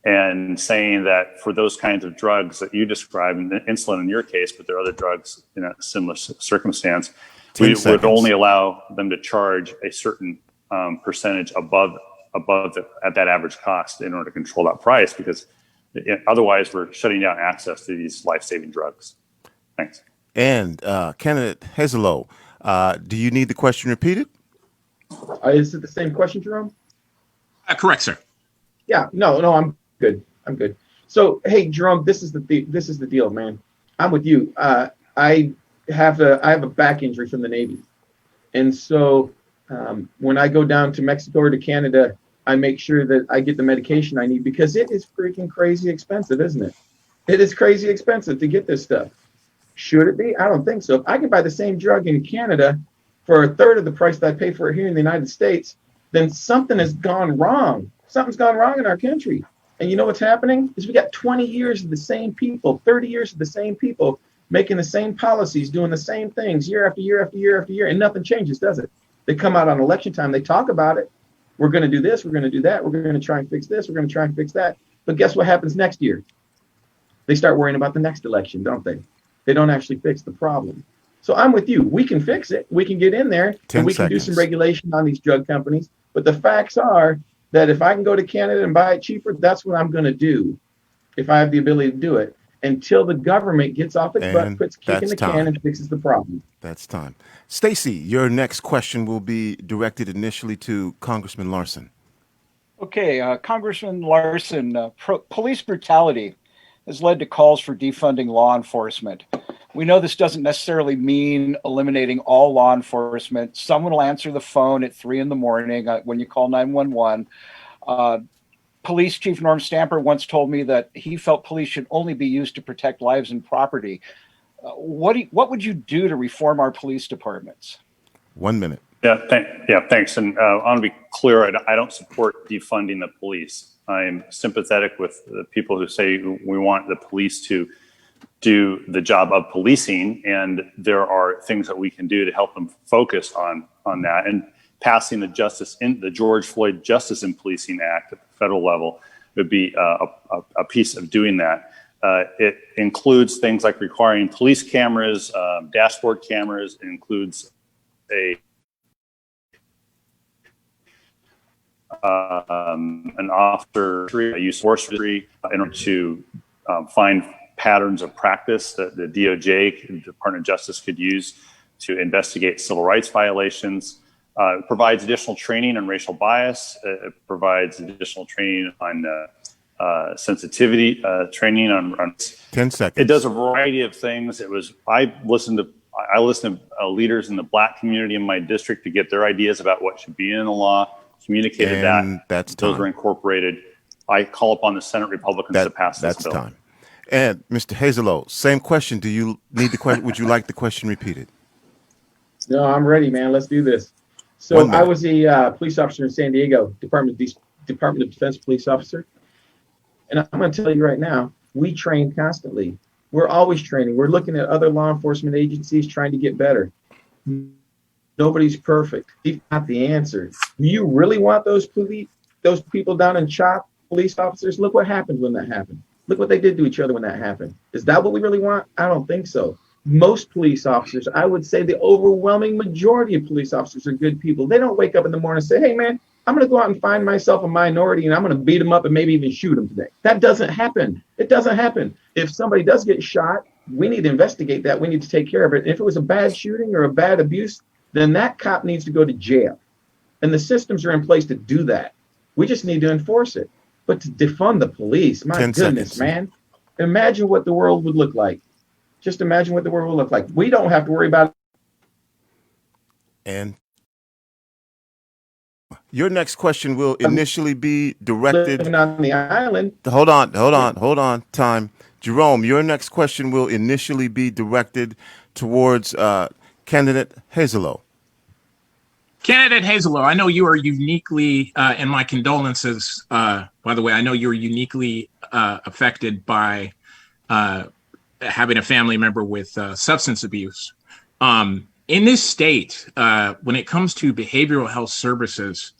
and saying that for those kinds of drugs that you described, and insulin in your case, but there are other drugs in a similar circumstance, we would only allow them to charge a certain percentage above at that average cost in order to control that price, because otherwise we're shutting down access to these life-saving drugs. Thanks. And Candidate Hazelo, do you need the question repeated? Is it the same question, Jerome? Correct, sir. Yeah. No, I'm good. I'm good. So, hey, Jerome, this is the deal, man. I'm with you. I have a back injury from the Navy, and so when I go down to Mexico or to Canada, I make sure that I get the medication I need, because it is freaking crazy expensive, isn't it? It is crazy expensive to get this stuff. Should it be? I don't think so. If I can buy the same drug in Canada for a third of the price that I pay for it here in the United States, then something has gone wrong. Something's gone wrong in our country. And you know what's happening? Is we got 20 years of the same people, 30 years of the same people making the same policies, doing the same things year after year after year after year, and nothing changes, does it? They come out on election time, they talk about it. We're going to do this, we're going to do that, we're going to try and fix this, we're going to try and fix that. But guess what happens next year? They start worrying about the next election, don't they? They don't actually fix the problem. So I'm with you. We can fix it. We can get in there and we can do some regulation on these drug companies. But the facts are that if I can go to Canada and buy it cheaper, that's what I'm going to do if I have the ability to do it, until the government gets off its butt, puts kick in the can, and fixes the problem. That's time. Stacy, your next question will be directed initially to Congressman Larsen. Okay, Congressman Larsen, police brutality has led to calls for defunding law enforcement. We know this doesn't necessarily mean eliminating all law enforcement. Someone will answer the phone at 3 a.m. When you call 911. Police Chief Norm Stamper once told me that he felt police should only be used to protect lives and property. What would you do to reform our police departments? 1 minute. Thanks. And I want to be clear, I don't support defunding the police. I'm sympathetic with the people who say we want the police to do the job of policing, and there are things that we can do to help them focus on that. And passing the George Floyd Justice in Policing Act at the federal level would be a piece of doing that. It includes things like requiring police cameras, dashboard cameras. It includes an officer use force in order to find patterns of practice that the DOJ, the Department of Justice, could use to investigate civil rights violations. It provides additional training on racial bias. It provides additional training on sensitivity training on 10 seconds. It does a variety of things. I listened to leaders in the Black community in my district to get their ideas about what should be in the law. Communicated those were incorporated. I call upon the Senate Republicans to pass this bill. That's time. And Mr. Hazelo, same question. Do you need the question? Would you like the question repeated? No, I'm ready, man. Let's do this. So I was a police officer in San Diego, Department of Defense police officer. And I'm going to tell you right now, we train constantly. We're always training. We're looking at other law enforcement agencies trying to get better. Nobody's perfect. It's not the answer. Do you really want those people down in CHOP, police officers? Look what happened when that happened. Look what they did to each other when that happened. Is that what we really want? I don't think so. Most police officers, I would say the overwhelming majority of police officers are good people. They don't wake up in the morning and say, hey, man, I'm going to go out and find myself a minority and I'm going to beat them up and maybe even shoot them today. That doesn't happen. It doesn't happen. If somebody does get shot, we need to investigate that. We need to take care of it. If it was a bad shooting or a bad abuse, then that cop needs to go to jail. And the systems are in place to do that. We just need to enforce it. But to defund the police, my goodness, man. Imagine what the world would look like. Just imagine what the world would look like. We don't have to worry about it. Your next question will initially be directed living on the island. Hold on. Time. Jerome, your next question will initially be directed towards candidate Hazelo. Candidate Hazelo, I know you are uniquely, and my condolences, by the way, I know you're uniquely affected by having a family member with substance abuse. In this state, when it comes to behavioral health services,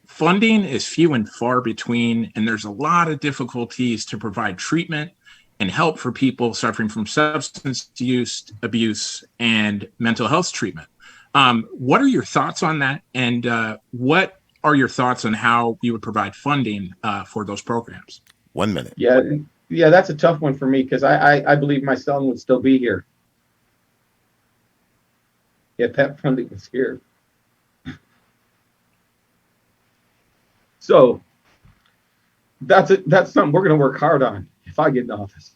funding is few and far between, and there's a lot of difficulties to provide treatment and help for people suffering from substance use, abuse, and mental health treatment. What are your thoughts on that? And what are your thoughts on how we would provide funding for those programs? 1 minute. Yeah, that's a tough one for me because I believe my son would still be here if that funding was here. So that's something we're going to work hard on if I get in office.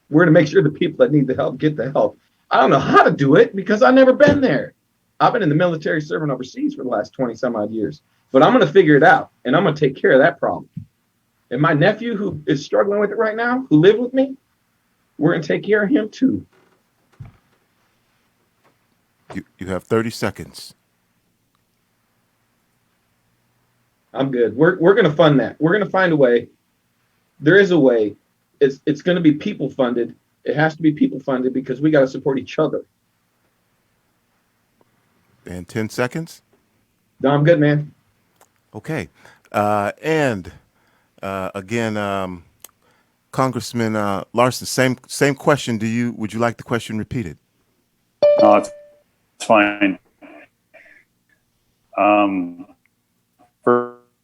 We're going to make sure the people that need the help get the help. I don't know how to do it because I've never been there. I've been in the military serving overseas for the last 20 some odd years, but I'm going to figure it out and I'm going to take care of that problem. And my nephew who is struggling with it right now, who lived with me, we're going to take care of him too. You have 30 seconds. I'm good. We're going to fund that. We're going to find a way. There is a way. It's going to be people funded. It has to be people funded because we got to support each other. And 10 seconds. No, I'm good, man. Okay. And again, Congressman Larsen, same question. Would you like the question repeated? No, it's fine.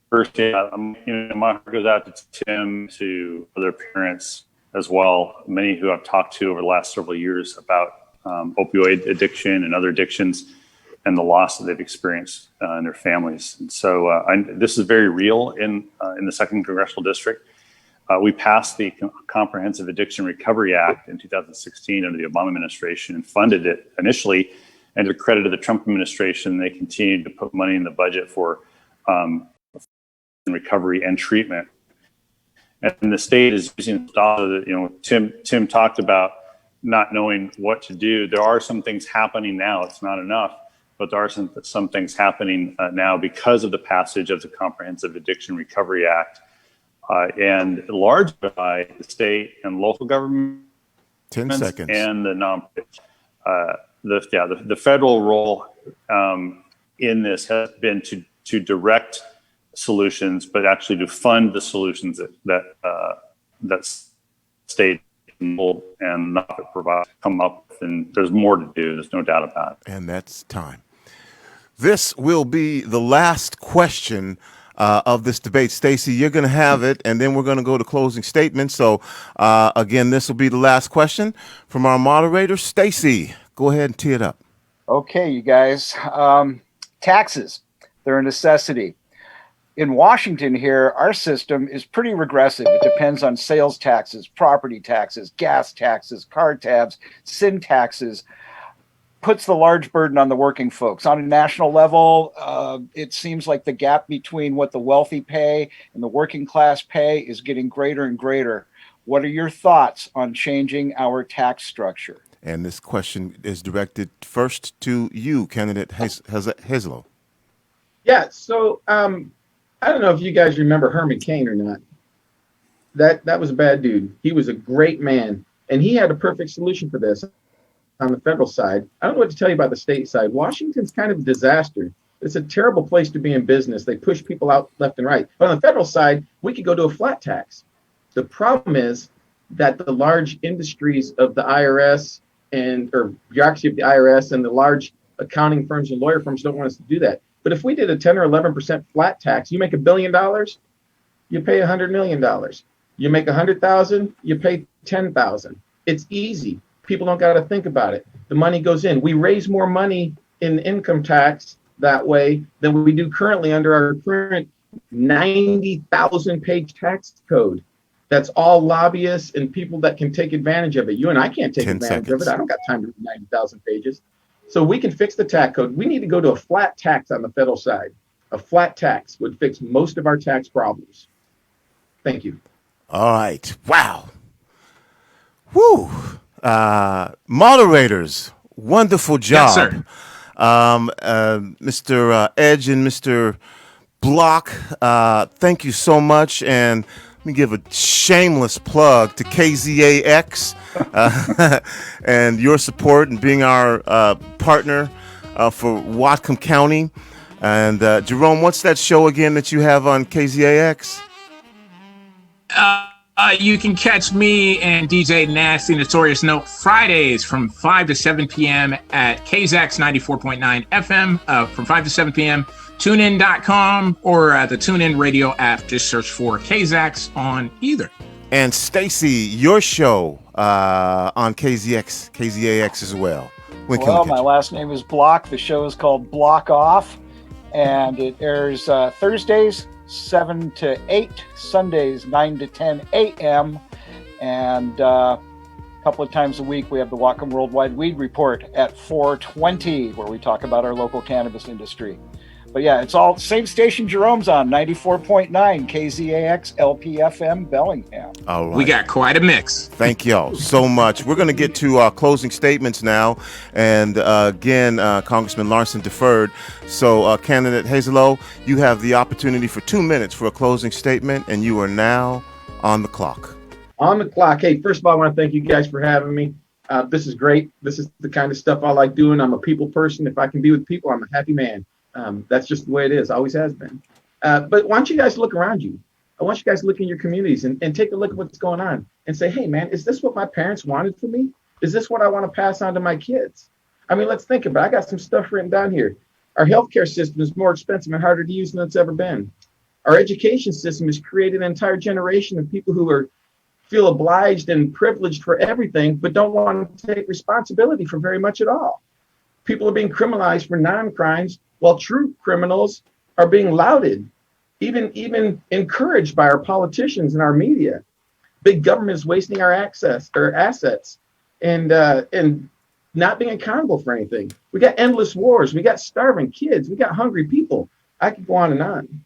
First, my heart goes out to Tim, to other parents as well, many who I've talked to over the last several years about opioid addiction and other addictions and the loss that they've experienced in their families. And so this is very real in the 2nd Congressional District. We passed the Comprehensive Addiction Recovery Act in 2016 under the Obama administration and funded it initially. And to the credit of the Trump administration, they continued to put money in the budget for recovery and treatment. And the state is using dollars that, Tim talked about not knowing what to do. There are some things happening now. It's not enough, but there are some things happening now because of the passage of the Comprehensive Addiction Recovery Act, and largely by the state and local government. 10 seconds. And the nonprofit. The federal role in this has been to direct solutions, but actually to fund the solutions that state and nonprofit provide come up with. And there's more to do. There's no doubt about it. And that's time. This will be the last question of this debate. Stacy, you're going to have it, and then we're going to go to closing statements. So again, this will be the last question from our moderator. Stacy, go ahead and tee it up. Okay, you guys. Taxes, they're a necessity. In Washington here, our system is pretty regressive. It depends on sales taxes, property taxes, gas taxes, car tabs, sin taxes. Puts the large burden on the working folks. On a national level, it seems like the gap between what the wealthy pay and the working class pay is getting greater and greater. What are your thoughts on changing our tax structure? And this question is directed first to you, candidate Hazelo. Yeah, so I don't know if you guys remember Herman Cain or not. That was a bad dude. He was a great man, and he had a perfect solution for this. On the federal side, I don't know what to tell you about the state side. Washington's kind of a disaster. It's a terrible place to be in business. They push people out left and right. But on the federal side, we could go to a flat tax. The problem is that the large industries of the IRS or bureaucracy of the IRS and the large accounting firms and lawyer firms don't want us to do that. But if we did a 10 or 11% flat tax, you make $1 billion, you pay $100 million. You make 100,000, you pay 10,000. It's easy. People don't got to think about it. The money goes in. We raise more money in income tax that way than we do currently under our current 90,000 page tax code. That's all lobbyists and people that can take advantage of it. You and I can't take advantage of it. I don't got time to read 90,000 pages. So we can fix the tax code. We need to go to a flat tax on the federal side. A flat tax would fix most of our tax problems. Thank you. All right. Wow. Woo. Moderators, wonderful job. Yes, sir. Mr. Edge and Mr. Bloch, thank you so much. And let me give a shameless plug to KZAX and your support and being our partner for Whatcom County. And Jerome, what's that show again that you have on KZAX? You can catch me and DJ Nasty Notorious Note Fridays from 5 to 7 p.m. at KZAX 94.9 FM from 5 to 7 p.m. TuneIn.com or the TuneIn radio app. Just search for KZAX on either. And Stacy, your show on KZAX as well. Well, my last name is Bloch. The show is called Bloch Off, and it airs Thursdays 7 to 8, Sundays 9 to 10 a.m. And a couple of times a week we have the Whatcom Worldwide Weed Report at 4:20, where we talk about our local cannabis industry. But yeah, it's all same station Jerome's on, 94.9 KZAX-Lp FM Bellingham. All right. We got quite a mix. Thank y'all so much. We're going to get to closing statements now. And again, Congressman Larsen deferred. So candidate Hazelo, you have the opportunity for 2 minutes for a closing statement, and you are now on the clock. On the clock. Hey, first of all, I want to thank you guys for having me. This is great. This is the kind of stuff I like doing. I'm a people person. If I can be with people, I'm a happy man. That's just the way it is. Always has been. But why don't you guys look around you? I want you guys to look in your communities and take a look at what's going on and say, hey, man, is this what my parents wanted for me? Is this what I want to pass on to my kids? I mean, let's think about it. I got some stuff written down here. Our healthcare system is more expensive and harder to use than it's ever been. Our education system has created an entire generation of people who feel obliged and privileged for everything, but don't want to take responsibility for very much at all. People are being criminalized for non-crimes, while true criminals are being lauded, even encouraged by our politicians and our media. Big government is wasting our assets and not being accountable for anything. We got endless wars. We got starving kids. We got hungry people. I could go on and on.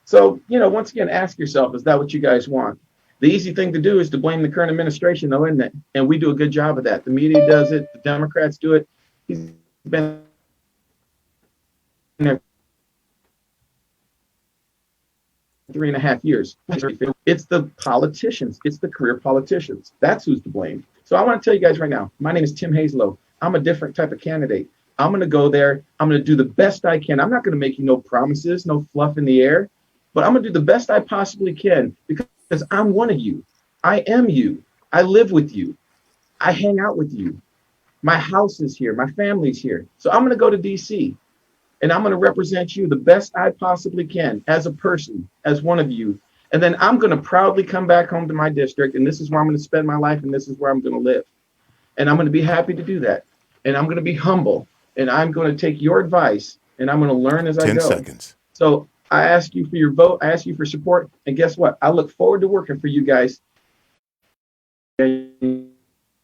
So, once again, ask yourself, is that what you guys want? The easy thing to do is to blame the current administration, though, isn't it? And we do a good job of that. The media does it. The Democrats do it. He's been there 3.5 years. It's the politicians. It's the career politicians. That's who's to blame. So I want to tell you guys right now, my name is Tim Hazelo. I'm a different type of candidate. I'm going to go there. I'm going to do the best I can. I'm not going to make you no promises, no fluff in the air, but I'm going to do the best I possibly can because I'm one of you. I am you. I live with you. I hang out with you. My house is here. My family's here. So I'm going to go to DC and I'm going to represent you the best I possibly can as a person, as one of you. And then I'm going to proudly come back home to my district. And this is where I'm going to spend my life. And this is where I'm going to live. And I'm going to be happy to do that. And I'm going to be humble. And I'm going to take your advice. And I'm going to learn as I go. 10 seconds. So I ask you for your vote. I ask you for support. And guess what? I look forward to working for you guys in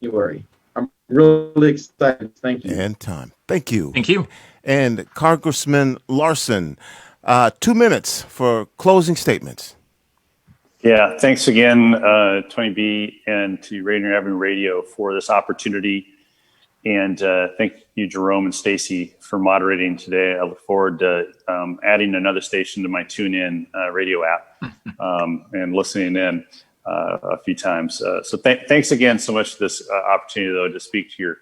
January. I'm really excited. Thank you. And time. Thank you. Thank you. And Congressman Larsen, 2 minutes for closing statements. Yeah, thanks again, Tony B. and to Rainier Avenue Radio for this opportunity. And thank you, Jerome and Stacy, for moderating today. I look forward to adding another station to my TuneIn radio app and listening in a few times. So thanks again so much for this opportunity, though, to speak to your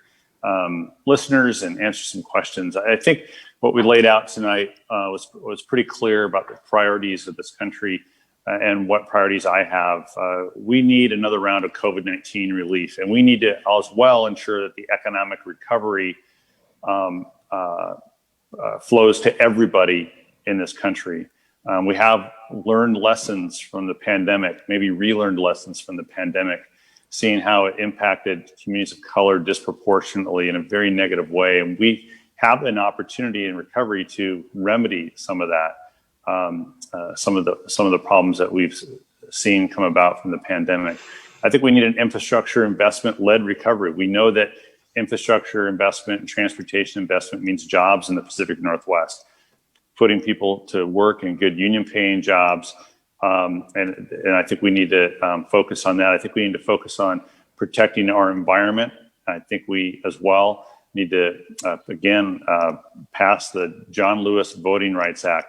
listeners and answer some questions. I think what we laid out tonight was pretty clear about the priorities of this country and what priorities I have. We need another round of COVID-19 relief, and we need to as well ensure that the economic recovery flows to everybody in this country. We have learned lessons from the pandemic, maybe relearned lessons from the pandemic, seeing how it impacted communities of color disproportionately in a very negative way. And we have an opportunity in recovery to remedy some of that, some of the problems that we've seen come about from the pandemic. I think we need an infrastructure investment-led recovery. We know that infrastructure investment and transportation investment means jobs in the Pacific Northwest, putting people to work in good union-paying jobs. And I think we need to focus on that. I think we need to focus on protecting our environment. I think we as well need to, pass the John Lewis Voting Rights Act.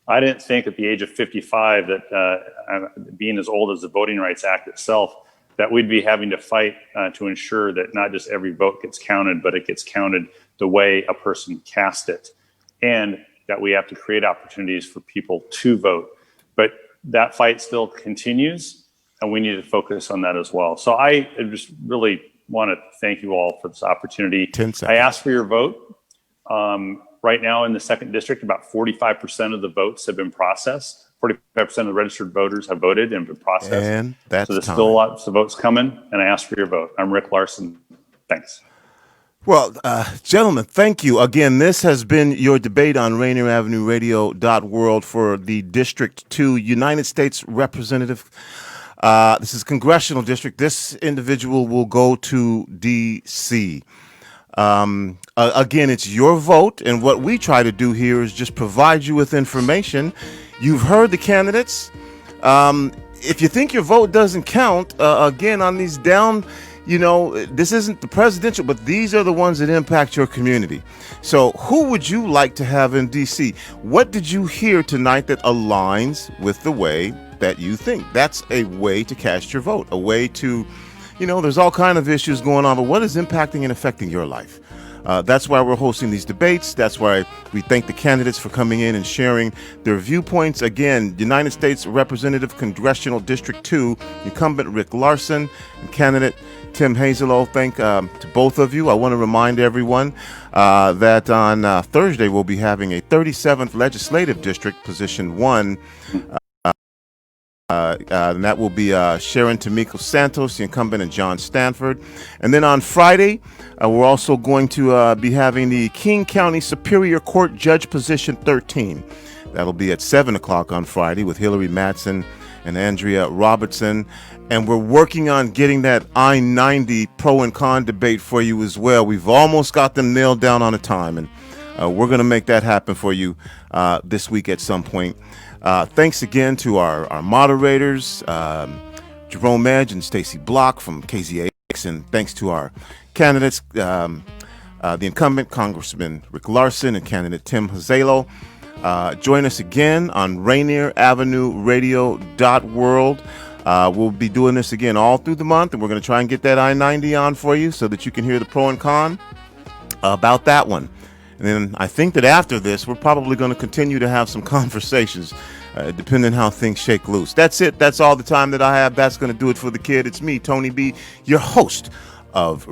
I didn't think at the age of 55 that being as old as the Voting Rights Act itself, that we'd be having to fight to ensure that not just every vote gets counted, but it gets counted the way a person cast it. And that we have to create opportunities for people to vote. But that fight still continues, and we need to focus on that as well. So I just really want to thank you all for this opportunity. 10 seconds. I asked for your vote. Right now in the 2nd District, about 45% of the votes have been processed. 45% of the registered voters have voted and been processed. And that's so there's time. still lots of votes coming, and I asked for your vote. I'm Rick Larsen. Thanks. Well, gentlemen, thank you. Again, this has been your debate on rainieravenueradio.world for the District 2 United States Representative. This is Congressional District. This individual will go to D.C. Again, it's your vote, and what we try to do here is just provide you with information. You've heard the candidates. If you think your vote doesn't count, again, on these down, this isn't the presidential, but these are the ones that impact your community. So who would you like to have in D.C.? What did you hear tonight that aligns with the way that you think? That's a way to cast your vote, a way to, there's all kinds of issues going on, but what is impacting and affecting your life? That's why we're hosting these debates. That's why we thank the candidates for coming in and sharing their viewpoints. Again, United States Representative, Congressional District 2, Incumbent Rick Larsen, and candidate Tim Hazelo. Thank to both of you. I want to remind everyone that on Thursday we'll be having a 37th Legislative District, Position 1. And that will be Sharon Tamiko Santos, the incumbent, and John Stanford. And then on Friday, we're also going to be having the King County Superior Court Judge Position 13. That'll be at 7 o'clock on Friday with Hillary Madsen and Andrea Robertson. And we're working on getting that I-90 pro and con debate for you as well. We've almost got them nailed down on a time, and we're going to make that happen for you this week at some point. Thanks again to our moderators, Jerome and Stacy Bloch from KZAX, and thanks to our candidates, the incumbent Congressman Rick Larsen and candidate Tim Hazelo. Join us again on rainieravenueradio.world. We'll be doing this again all through the month, and we're going to try and get that I-90 on for you so that you can hear the pro and con about that one. And then I think that after this, we're probably going to continue to have some conversations, depending on how things shake loose. That's it. That's all the time that I have. That's going to do it for the kid. It's me, Tony B., your host of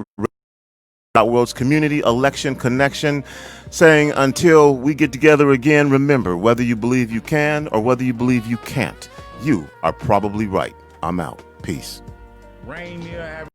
World's Community Election Connection, saying until we get together again, remember, whether you believe you can or whether you believe you can't, you are probably right. I'm out. Peace. Rainier